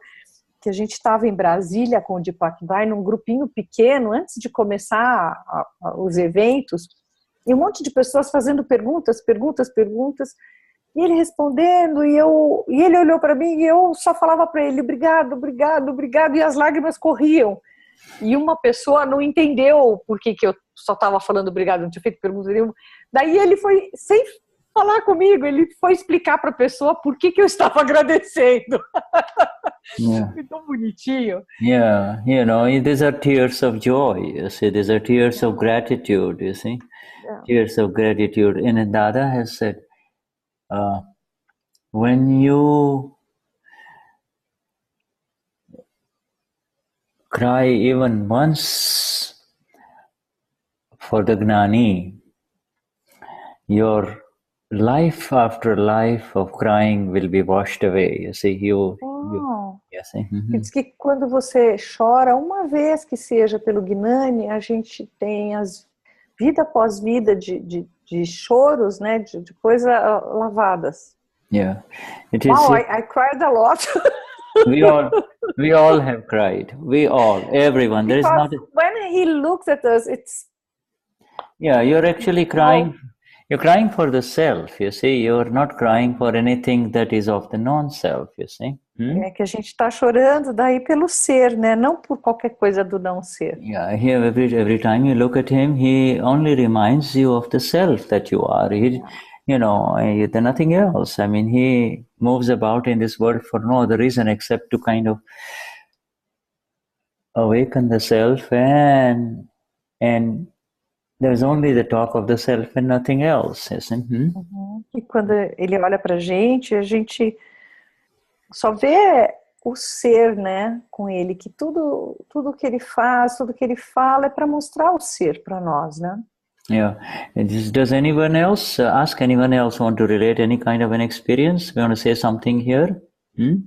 que a gente estava em Brasília com o Deepak Bhai, num grupinho pequeno, antes de começar os eventos, e um monte de pessoas fazendo perguntas, e ele respondendo, e ele olhou para mim, e eu só falava para ele, obrigado, e as lágrimas corriam. E uma pessoa não entendeu por que eu só estava falando obrigado, não tinha feito pergunta nenhuma. Daí ele foi, sem falar comigo, ele foi explicar para a pessoa por que eu estava agradecendo. Yeah. Foi tão bonitinho. Yeah, you know, these are tears of joy, you see, these are tears of gratitude, you see, tears of gratitude. And Dada has said, when you cry even once for the Gnani, your life after life of crying will be washed away. You see, Diz que quando você chora uma vez que seja pelo Gnani, a gente tem vida após vida de choros, né, de coisas lavadas. Yeah, it is. Wow, I cried a lot. we all have cried. Everyone. There is not. When he looks at us, it's. Yeah, you're actually crying. You're crying for the self, you see. You're not crying for anything that is of the non-self, you see. É que a gente está chorando daí pelo ser, né? Não por qualquer coisa do não ser. Yeah, here every time you look at him, he only reminds you of the self that you are. You know, there's nothing else. I mean, he moves about in this world for no other reason except to kind of awaken the self, and there's only the talk of the self and nothing else. E quando ele olha pra gente, a gente só vê o ser, né, com ele, que tudo que ele faz, tudo que ele fala é para mostrar o ser para nós, né? Yeah. Does anyone else want to relate any kind of an experience? We want to say something here?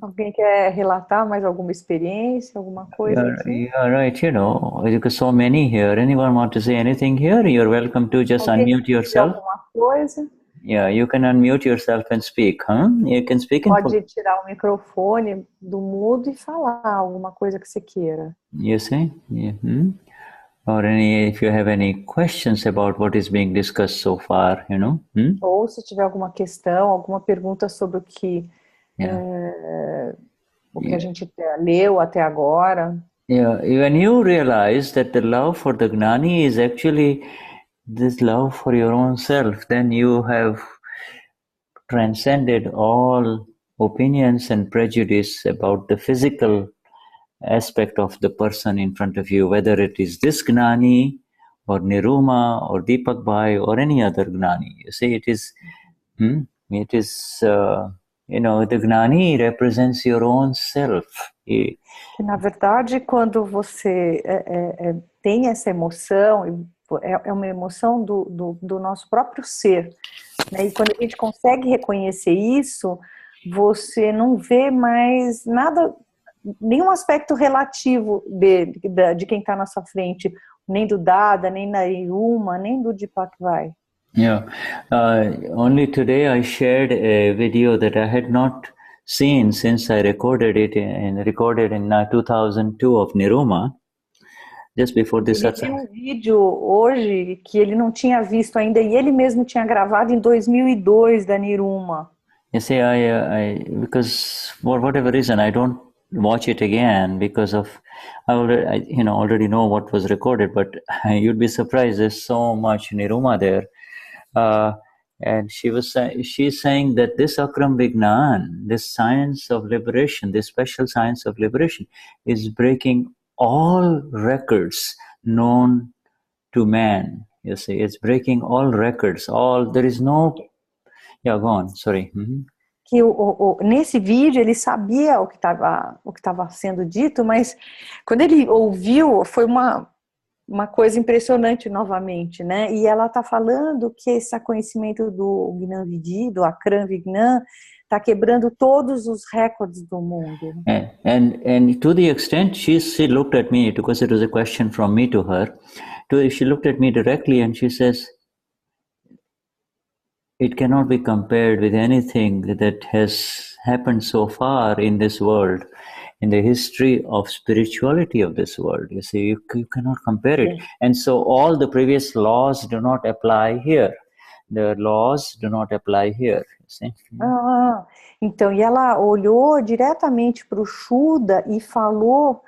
Alguém quer relatar mais alguma experiência, alguma coisa? Yeah, right. You know, because so many here. Anyone want to say anything here? You're welcome to just unmute yourself. Alguma coisa? Yeah, you can unmute yourself and speak, huh? You can speak in Pode tirar o microfone do mudo e falar alguma coisa que você queira. You see? Yeah. Or if you have any questions about what is being discussed so far, you know? Ou se tiver alguma questão, alguma pergunta sobre o que a gente leu até agora. Yeah, when you realize that the love for the Gnani is actually this love for your own self, then you have transcended all opinions and prejudice about the physical aspect of the person in front of you, whether it is this Gnani or Niruma or Deepak Bhai or any other Gnani. You see, it is, the Gnani represents your own self. Na verdade, quando você tem essa emoção, é uma emoção do nosso próprio ser, né? E quando a gente consegue reconhecer isso, você não vê mais nada, nenhum aspecto relativo de quem está na sua frente, nem do Dada, nem da Iruma, nem do Deepak Bhai. Yeah. Only today I shared a video that I had not seen since I recorded in 2002 of Niruma, just before this Ele tem um vídeo hoje que ele não tinha visto ainda e ele mesmo tinha gravado em 2002 da Niruma. You see, because for whatever reason I don't watch it again because of I already know what was recorded, but you'd be surprised. There's so much Niruma there, and she's saying that this Akram Vignan, this science of liberation, this special science of liberation, is breaking all records known to man. You see, it's breaking all records. There is no. Yeah, go on. Sorry. Mm-hmm. Que nesse vídeo ele sabia o que estava sendo dito, mas quando ele ouviu foi uma coisa impressionante novamente, né? E ela está falando que esse conhecimento do Gnani Vidhi, do Akram Vignan, está quebrando todos os recordes do mundo. And to the extent she looked at me, because it was a question from me to her, she looked at me directly and she says, it cannot be compared with anything that has happened so far in this world, in the history of spirituality of this world. You see, you cannot compare it. And so all the previous laws do not apply here. The laws do not apply here. You see? Então, e ela olhou diretamente para o Shuddha e falou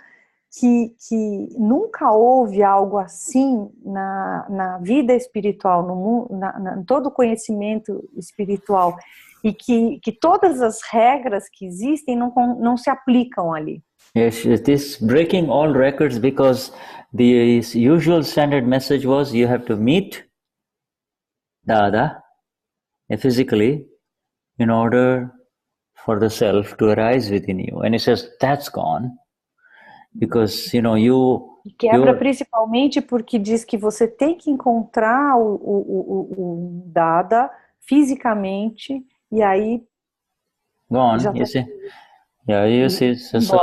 que nunca houve algo assim na vida espiritual, no mundo, em todo o conhecimento espiritual, e que todas as regras que existem não se aplicam ali. Yes, it is breaking all records because the usual standard message was you have to meet Dada physically in order for the self to arise within you. And it says that's gone. Because, quebra principalmente porque diz que você tem que encontrar o Dada fisicamente e aí gone, you see. Yeah, you see. So,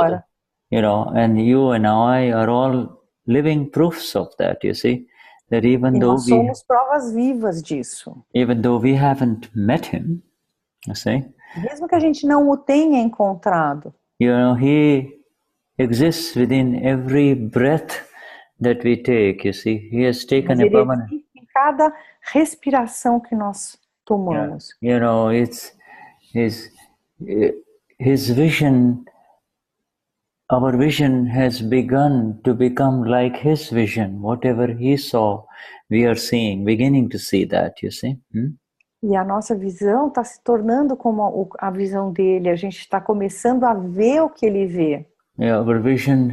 and you and I are all living proofs of that, you see. That even though nós somos provas vivas disso. Even though we haven't met him, you see. Mesmo que a gente não o tenha encontrado. He exists within every breath that we take, you see. He has taken a permanent... Em cada respiração que nós tomamos. It's his vision, our vision has begun to become like his vision. Whatever he saw, we are beginning to see that, you see. E a nossa visão está se tornando como a visão dele. A gente está começando a ver o que ele vê. Yeah, our vision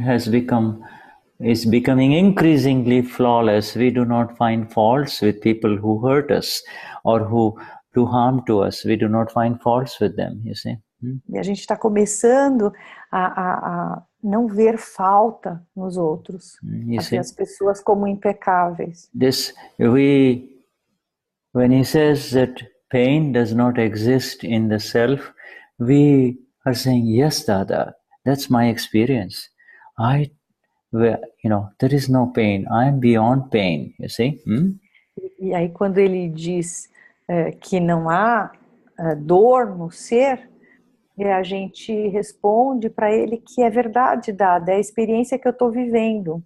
is becoming increasingly flawless. We do not find faults with people who hurt us or who do harm to us. We do not find faults with them, you see. E a gente está começando a não ver falta nos outros, a ver as pessoas como impecáveis. When he says that pain does not exist in the self, we are saying, yes, Dada. That's my experience. There is no pain. I am beyond pain, you see? E aí quando ele diz que não há dor no ser, a gente responde para ele que é verdade, Dada, é a experiência que eu estou vivendo.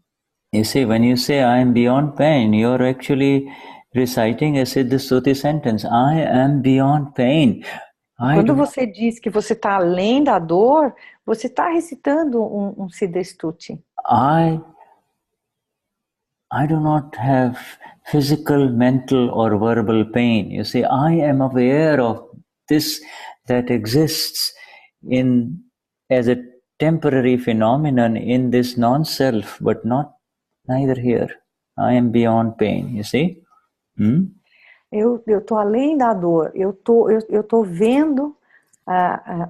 You see, when you say I am beyond pain, you're actually reciting a Siddha Stuti sentence. I am beyond pain. Quando você diz que você está além da dor, você está recitando um Siddha Stuti. I do not have physical, mental or verbal pain. You see, I am aware of this that exists in as a temporary phenomenon in this non-self, but neither here. I am beyond pain, you see? Eu tô além da dor, eu tô vendo,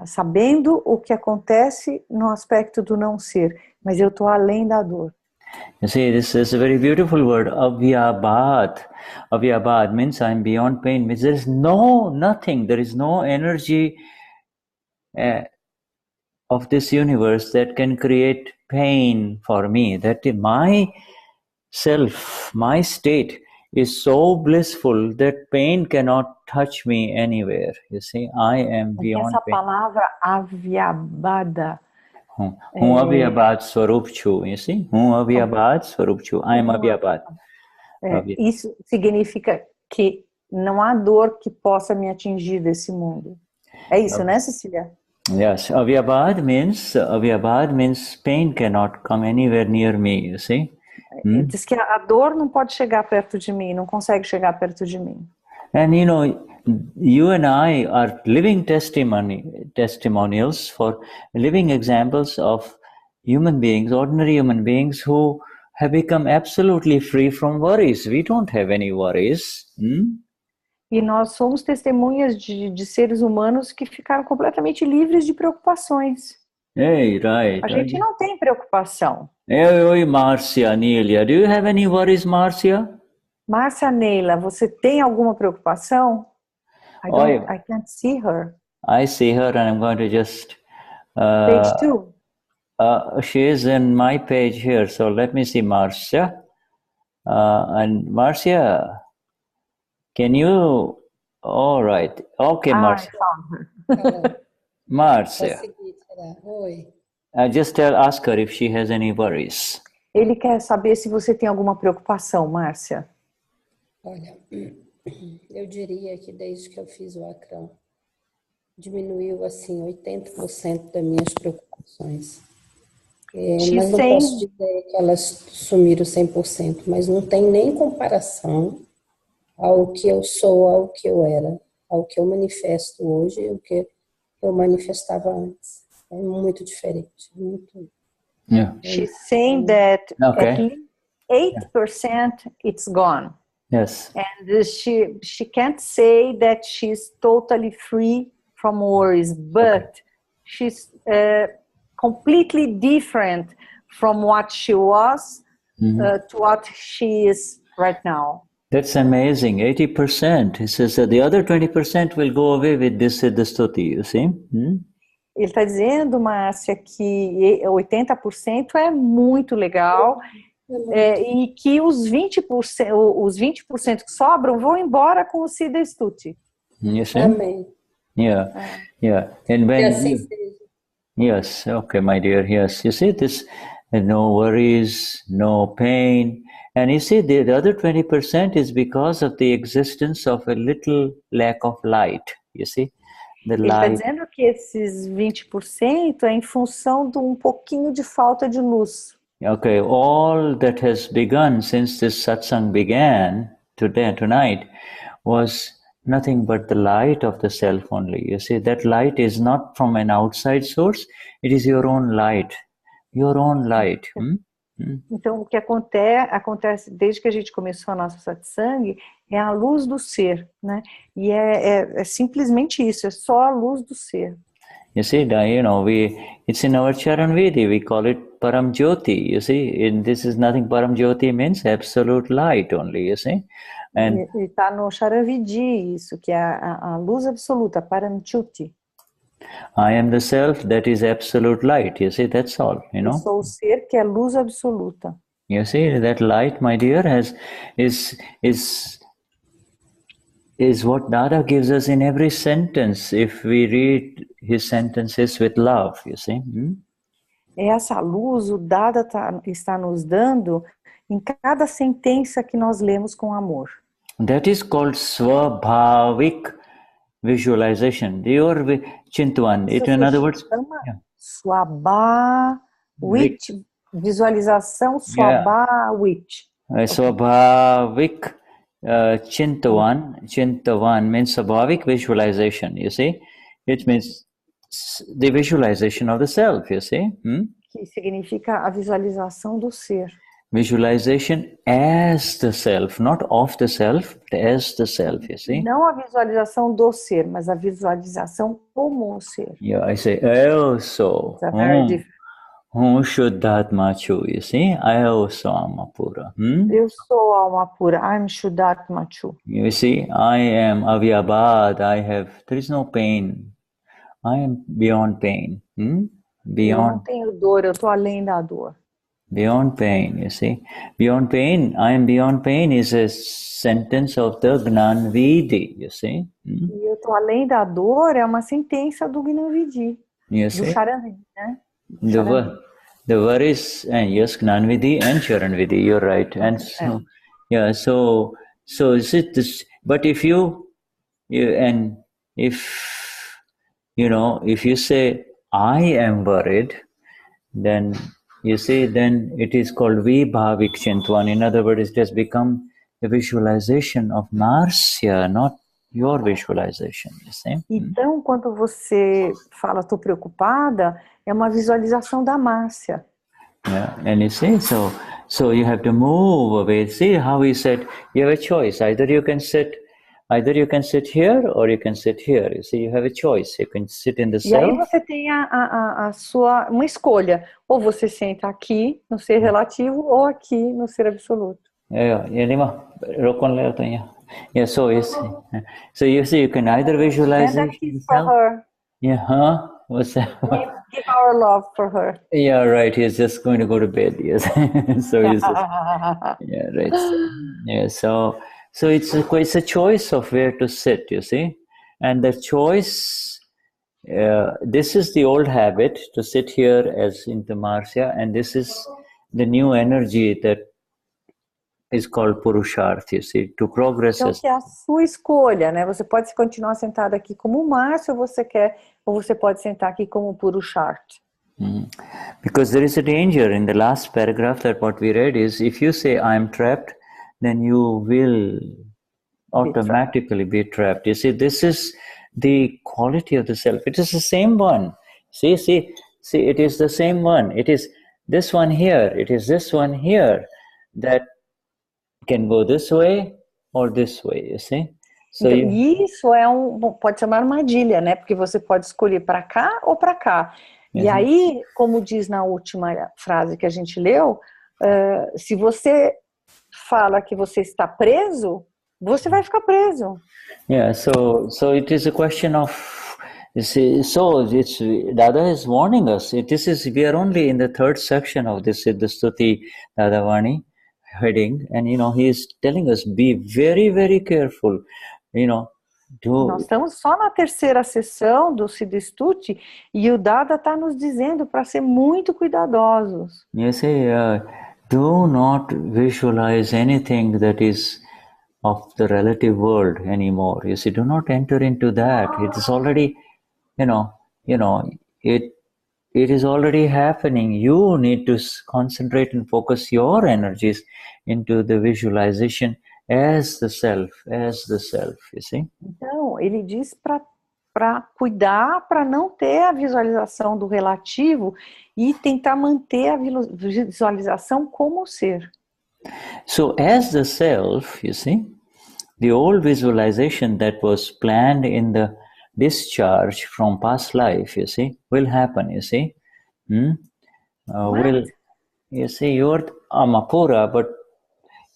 sabendo o que acontece no aspecto do não ser, mas eu tô além da dor. You see, this is a very beautiful word, avyabhat. Avyabhat means I am beyond pain, means there is nothing, there is no energy of this universe that can create pain for me. That my self, my state is so blissful that pain cannot touch me anywhere. You see, I am beyond essa pain. palavra avyabhada, Avyabhat swarup chu, you see? Avyabhat swarup chu. I am avyabhat. Isso significa que não há dor que possa me atingir desse mundo. É isso, né, Cecilia? Yes, avyabhat means pain cannot come anywhere near me, you see? Diz que a dor não pode chegar perto de mim, não consegue chegar perto de mim. And you know, you and I are living testimonials for living examples of human beings, ordinary human beings who have become absolutely free from worries. We don't have any worries. E nós somos testemunhas de seres humanos que ficaram completamente livres de preocupações. Hey, right. A gente não tem preocupação. Hey, Marcia, Nelia, do you have any worries, Marcia? Márcia, Neila, você tem alguma preocupação? I can't see her. I see her and I'm going to just... Page 2. She is in my page here, so let me see Marcia. And Marcia, can you... All right. Okay, Marcia. Marcia. Just ask her if she has any worries. Ele quer saber se você tem alguma preocupação, Márcia. Olha, eu diria que desde que eu fiz o Akram, diminuiu assim 80% das minhas preocupações. Mas não posso dizer que elas sumiram 100%, mas não tem nem comparação ao que eu sou, ao que eu era, ao que eu manifesto hoje e o que eu manifestava antes. É muito diferente. Muito... Yeah. She's saying that at least 8% it's gone. Yes. And she can't say that she's totally free from worries, but she's completely different from what she was to what she is right now. That's amazing. 80%. He says that the other 20% will go away with this Siddha Stuti, you see? Ele está dizendo, Márcia, que 80% é muito legal e que os 20% que sobram vão embora com o Siddha Stuti. Yes. Amém. Yeah. And when yes, okay, my dear. Yes, you see this, no worries, no pain, and you see the other 20% is because of the existence of a little lack of light. You see. Ele está dizendo que esses 20% é em função de um pouquinho de falta de luz. Okay, all that has begun since this satsang began tonight was nothing but the light of the self only. You see, that light is not from an outside source, it is your own light. Your own light. Então, o que acontece desde que a gente começou a nossa satsang é a luz do ser, né? E é simplesmente isso, é só a luz do ser. You see, you know, it's in our Charan Vedi, we call it Param Jyoti, you see, and this is nothing. Param Jyoti means absolute light only, you see. And está no Charan Vedi isso, que é a luz absoluta, Param Jyoti. I am the self that is absolute light, you see, that's all, you know. Eu sou o ser que é luz absoluta. You see, that light, my dear, is what Dada gives us in every sentence, if we read his sentences with love, you see. Essa luz o Dada está nos dando em cada sentença que nós lemos com amor. That is called vibhaavik visualization. Your Chintuan, in other words, visualização Swabhavik. Swabhavik Chintavan means Sabhavik visualization, you see. It means the visualization of the self, you see. Que significa a visualização do ser. Visualization as the self, not of the self, but as the self, you see. Não a visualização do ser, mas a visualização como o ser. Yeah, I say, also. It's a very different. Shuddhatma chu, you see. I also am a pura. Eu sou alma pura. I'm Shuddhatma chu. You see, I am avyabhad. There is no pain. I am beyond pain. Eu não tenho dor, eu estou além da dor. Beyond pain, you see. Beyond pain, I am beyond pain is a sentence of the Gnani, you see. E eu estou além da dor é uma sentença do Gnani, yes, do Charanvidi, né? The word is, yes, Gnanvidi and Charanvidi, you're right. And so, yeah, so is it this, but if if you say, I am worried, then you see, then it is called vibhaavik chintvan. In other words, it has become the visualization of Marsya, not your visualization, you see? Então, quando você fala, estou preocupada, é uma visualização da Márcia. Yeah, and you see, so you have to move away. See how he said, you have a choice. Either you can sit here or you can sit here. You see, you have a choice. You can sit in the self. E aí você tem uma escolha. Ou você senta aqui no ser relativo ou aqui no ser absoluto. Yeah, so you see, you can either visualize Send a kiss for her. Yeah, what's that? Give our love for her. Yeah, right. He's just going to go to bed. Yes. So he's just, yeah, right. So it's a choice of where to sit, you see, and the choice. This is the old habit to sit here as into Marsya, and this is the new energy that is called Purusharth, you see, to progress. Então, que é a sua escolha, né? Você pode continuar sentado aqui como Márcio, ou você pode sentar aqui como Purusharth. Because there is a danger in the last paragraph that what we read is, if you say I am trapped, then you will automatically be trapped. You see, this is the quality of the self. It is the same one. See, it is the same one. It is this one here. It is this one here that can go this way or this way, you see? So então, isso pode ser uma armadilha, né? Porque você pode escolher para cá ou para cá. E aí, como diz na última frase que a gente leu, se você fala que você está preso, você vai ficar preso. Yeah, so it is a question of, you see, so Dada is warning us. We are only in the third section of this Siddha Stuti Dadavani heading, and he is telling us, be very, very careful, Nós estamos só na terceira sessão do Siddha Stuti e o Dada está nos dizendo para ser muito cuidadosos. You see, do not visualize anything that is of the relative world anymore. You see, do not enter into that. It is already, it is already happening. You need to concentrate and focus your energies into the visualization as the self, you see. Então, ele diz para cuidar, para não ter a visualização do relativo e tentar manter a visualização como ser. So, as the self, you see, the old visualization that was planned in the discharge from past life, you see, will happen, you see. You see, you're Amapura, but,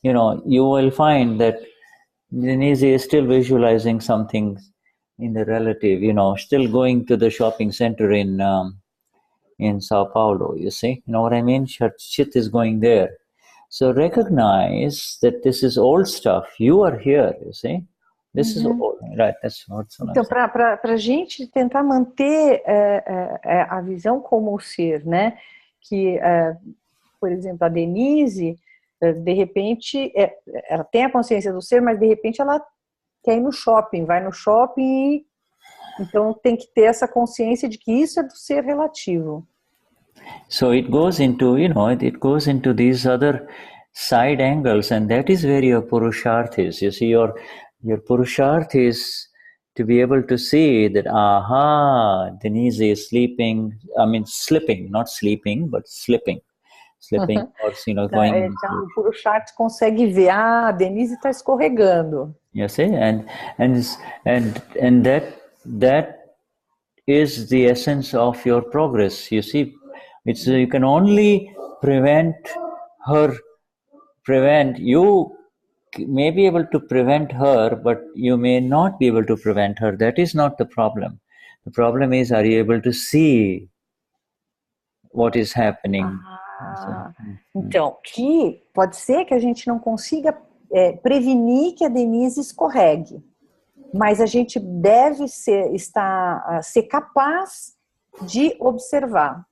you will find that Denize is still visualizing something in the relative, still going to the shopping center in Sao Paulo, you see. You know what I mean? Chit is going there. So recognize that this is old stuff. You are here, you see. This is old, right? That's what's Então, para a gente tentar manter a visão como o ser, né? Que, por exemplo, a Denize, de repente, ela tem a consciência do ser, mas de repente ela quer ir no shopping, vai no shopping e então tem que ter essa consciência de que isso é do ser relativo. So it goes into, it goes into these other side angles, and that is where your purusharth is. You see, your purusharth is to be able to see that, aha, Denize is sleeping, I mean slipping, not sleeping, but slipping, or going. Então, o Purusharth consegue ver, a Denize está escorregando. You see, and that is the essence of your progress. You see, you can only you may be able to prevent her, but you may not be able to prevent her. That is not the problem. The problem is, are you able to see what is happening? Então, que pode ser que a gente não consiga prevenir que a Denize escorregue, mas a gente deve ser capaz de observar.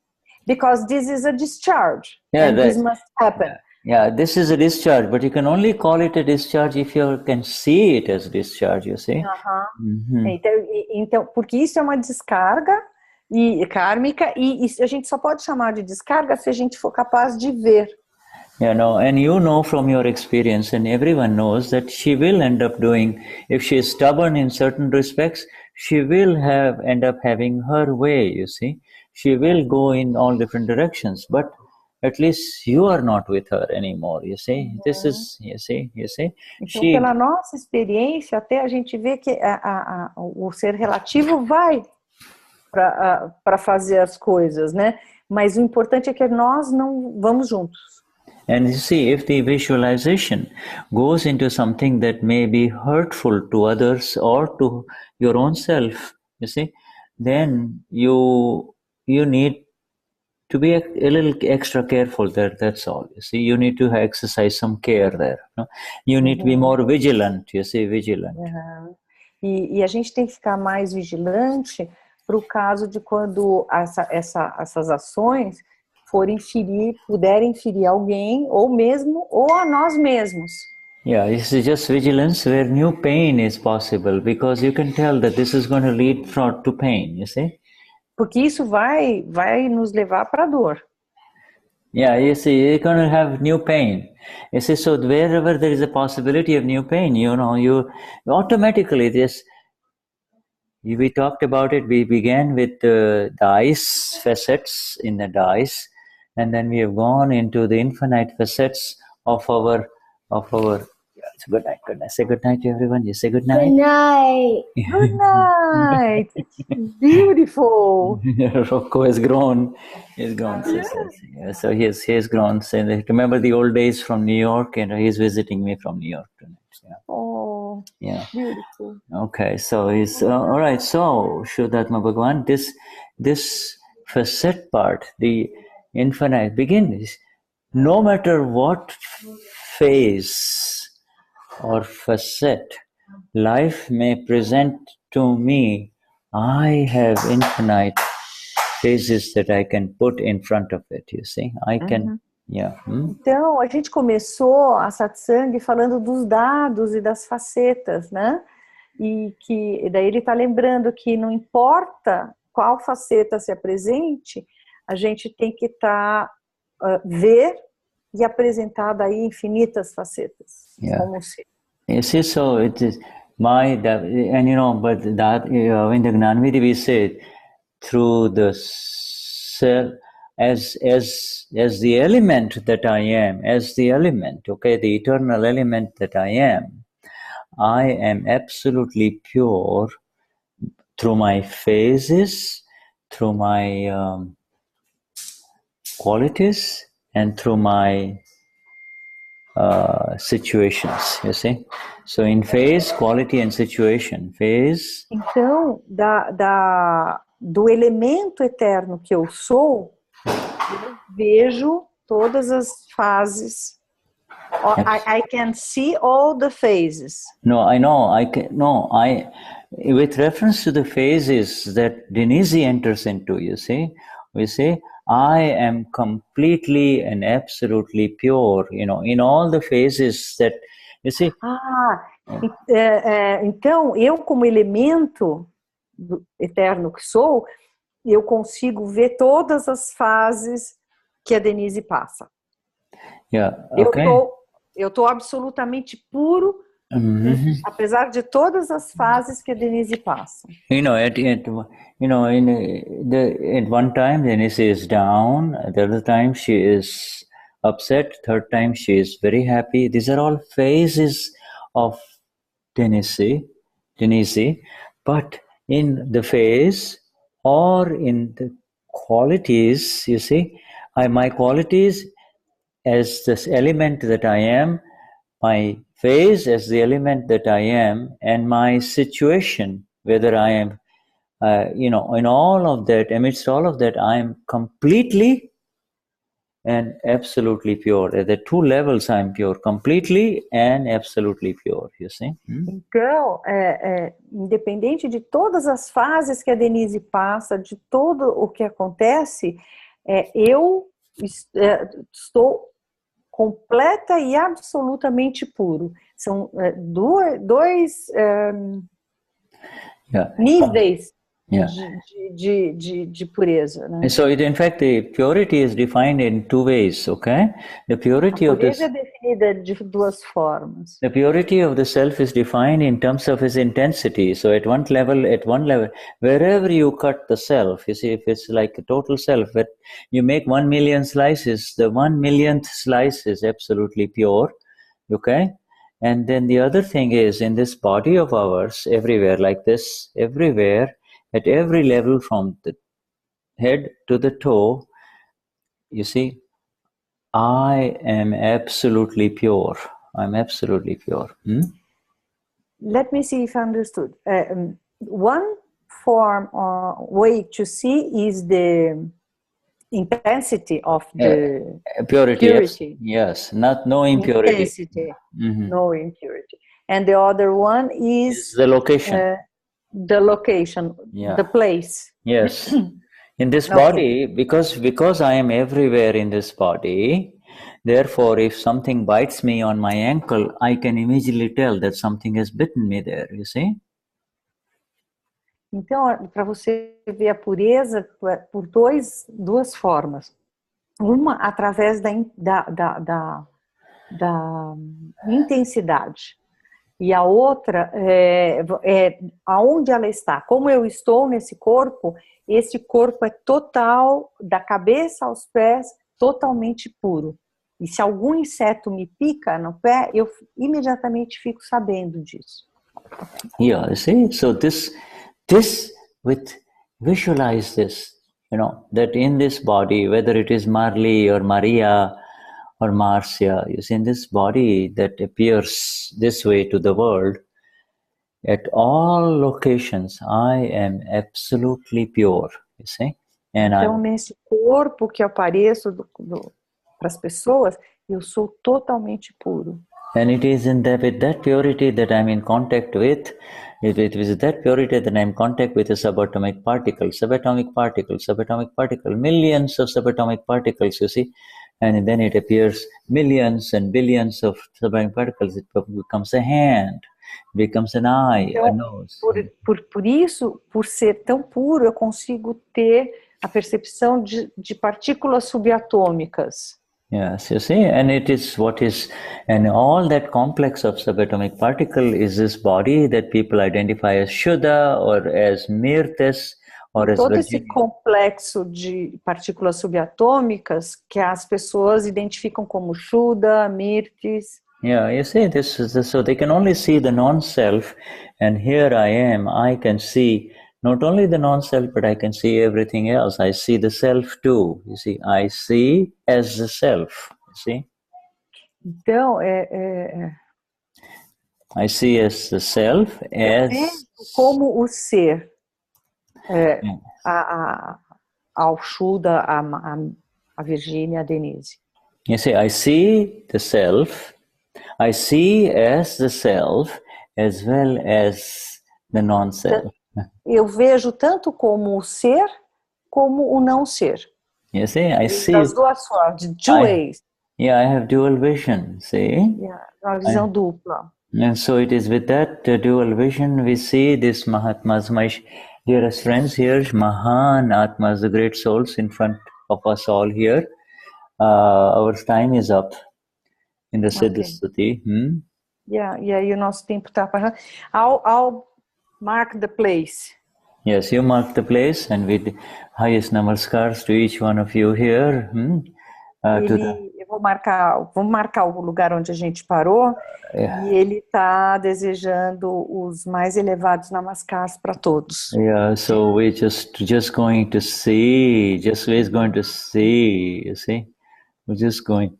Because this is a discharge, and this must happen. Yeah, this is a discharge, but you can only call it a discharge if you can see it as discharge, you see? Então, porque isso é uma descarga kármica, e a gente só pode chamar de descarga se a gente for capaz de ver. And you know from your experience, and everyone knows, that she will end up doing, if she is stubborn in certain respects, she will end up having her way, you see? She will go in all different directions, but at least you are not with her anymore, you see? This is, you see? Então, pela nossa experiência, até a gente vê que o ser relativo vai para fazer as coisas, né? Mas o importante é que nós não vamos juntos. And you see, if the visualization goes into something that may be hurtful to others or to your own self, you see, then you need to be a little extra careful there, that's all. You see, you need to exercise some care there. No? You need to be more vigilant, you see, vigilant. E a gente tem que ficar mais vigilante para o caso de quando essas ações puderem ferir alguém, ou a nós mesmos. Yeah, this is just vigilance where new pain is possible, because you can tell that this is going to lead to pain, you see? Porque isso vai nos levar para a dor. Yeah, you see, you're going to have new pain. You see, so wherever there is a possibility of new pain, you automatically we talked about it. We began with the dice, facets in the dice, and then we have gone into the infinite facets of our. Good night. Say good night to everyone. You say good night. Good night. Good night. It's beautiful. Rocco has grown. He's grown. So he's grown. So remember the old days from New York, and he's visiting me from New York tonight. Yeah. Oh, yeah, beautiful. Okay, so he's all right. So Shuddhatma Bhagavan, this facet part, the infinite begins. No matter what phase or facet life may present to me, I have infinite phases that I can put in front of it, you see. I can, Então, a gente começou a satsang falando dos dados e das facetas, né? E daí ele está lembrando que não importa qual faceta se apresente, a gente tem que ver e apresentar daí infinitas facetas. Como se... You see, so it is but that in the Gnani we say through the self as the element that I am, as the element, okay, the eternal element that I am absolutely pure through my phases, through my qualities, and through my situations, you see. So in phase, quality and situation, phase. Então, do elemento eterno que eu sou, eu vejo todas as fases. I can see all the phases. No, I know. With reference to the phases that Denize enters into, you see, we say, I am completely and absolutely pure, in all the phases that, you see. Então, eu como elemento eterno que sou, eu consigo ver todas as fases que a Denize passa. Yeah, okay. Eu tô absolutamente puro, apesar de todas as fases que a Denize passa. At one time Denize is down, the other time she is upset, third time she is very happy. These are all phases of Denize, but in the phase or in the qualities, you see, my qualities as this element that I am, my phase as the element that I am, and my situation, whether I am, in all of that, amidst all of that, I am completely and absolutely pure. At the two levels, I am pure, completely and absolutely pure, you see. Então, independente de todas as fases que a Denize passa, de todo o que acontece, eu estou completa e absolutamente puro. São dois níveis de pureza, né? So in fact, the purity is defined in two ways, okay? The purity a pureza é definida de duas formas. The purity of the self is defined in terms of its intensity. So at one level, wherever you cut the self, you see, if it's like a total self, but you make 1 million slices, the 1 millionth slice is absolutely pure, okay? And then the other thing is, in this body of ours, everywhere like this, everywhere, at every level from the head to the toe, you see, I am absolutely pure. I'm absolutely pure. Let me see if I understood. One form or way to see is the intensity of the purity. Yes, no impurity. Intensity, no impurity. And the other one is the location. The location, the place. Yes. In this body, because I am everywhere in this body, therefore, if something bites me on my ankle, I can immediately tell that something has bitten me there, you see? Então, para você ver a pureza por duas formas. Uma, através da intensidade. E a outra é aonde ela está. Como eu estou nesse corpo, esse corpo é total, da cabeça aos pés, totalmente puro. E se algum inseto me pica no pé, eu imediatamente fico sabendo disso. Yeah, you see? So this visualize this, that in this body, whether it is Marley or Maria or Marcia, you see, in this body that appears this way to the world, at all locations, I am absolutely pure, you see? Então, nesse corpo que eu apareço para as pessoas, eu sou totalmente puro. And it is with that purity that I'm in contact with. It is that purity that I'm in contact with a subatomic particle, millions of subatomic particles, you see? And then it appears millions and billions of subatomic particles. It becomes a hand, becomes an eye, a nose. Por isso, por ser tão puro, eu consigo ter a percepção de partículas subatômicas. Yes, you see, and it is and all that complex of subatomic particle is this body that people identify as Shuddha or as Mirtes or as todo esse complexo de partículas subatômicas que as pessoas identificam como Shuddha, Mirtes. Yeah, you see, this so they can only see the non-self, and here I can see not only the non-self, but I can see everything else. I see the self too, you see. I see as the self, you see. Então, I see as the self, as... como o ser, ao Shuddha, a Virgínia, a Denize. You see, I see the self, I see as the self, as well as the non-self. Eu vejo tanto como o ser, como o não ser. You see, I see... Das duas formas, two ways. Yeah, I have dual vision, see? Yeah, uma visão dupla. And so it is with that dual vision we see these Mahatmas, my dearest friends here, Mahan Atmas, the great souls in front of us all here. Our time is up. in the Siddha Stuti. Yeah, e o nosso tempo está passando. I'll mark the place. Yes, you mark the place, and with highest namaskars to each one of you here. Vamos marcar o lugar onde a gente parou, e ele está desejando os mais elevados namaskars para todos. Yeah, so we're just going to see, you see, we're just going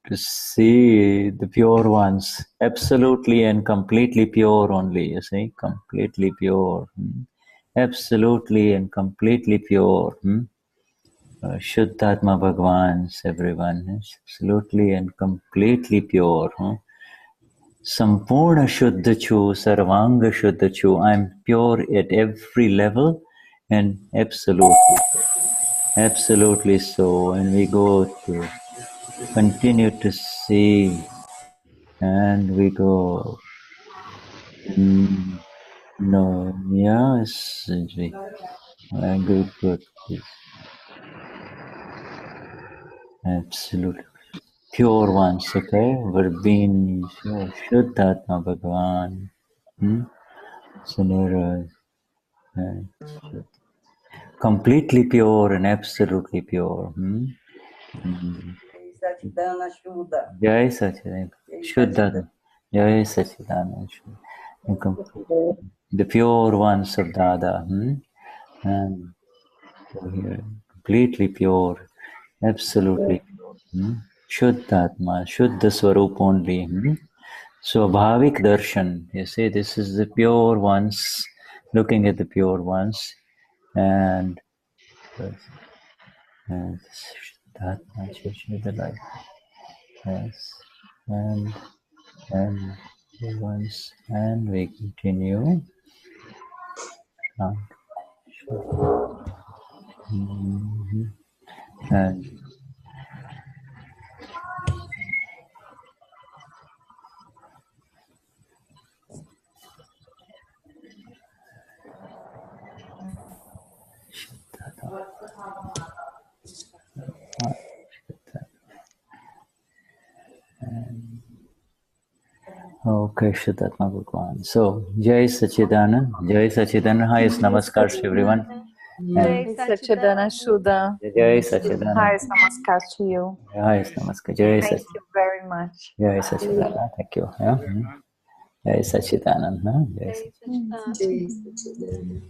to see the pure ones, absolutely and completely pure only, you see, completely pure, absolutely and completely pure. Shuddhatma Bhagavans, everyone, absolutely and completely pure. Sampurna Shuddha Chu, Sarvanga Shuddha Chu. I'm pure at every level and absolutely so. And we go to continue to see, and we go. No, yes, good. Absolutely. Pure ones, okay? We're being Shuddhatma Bhagavan. Sunera, completely pure and absolutely pure. Satchidana Shuddha. Jai Satchidana Shuddha. Jai Satchidana Shuddha. The pure ones of Dada. And here, completely pure, absolutely pure. Shuddhatma, Shuddha Swarup only. So bhavik darshan, you see, this is the pure ones, looking at the pure ones, and that much the light. Yes, and once, and we continue. And okay, Shuddhatma Bhagwan. So, Jai Sachidanand, highest namaskars to everyone. Jai Satchidana Shuddha. Jai Sachidanand. Highest namaskar to you. Highest namaskar. Jai Thank you very much. Jai Sachidanand. Thank you. Yeah. Jai Sachidanand. Jai Sachidanand. Jai Satchidanand.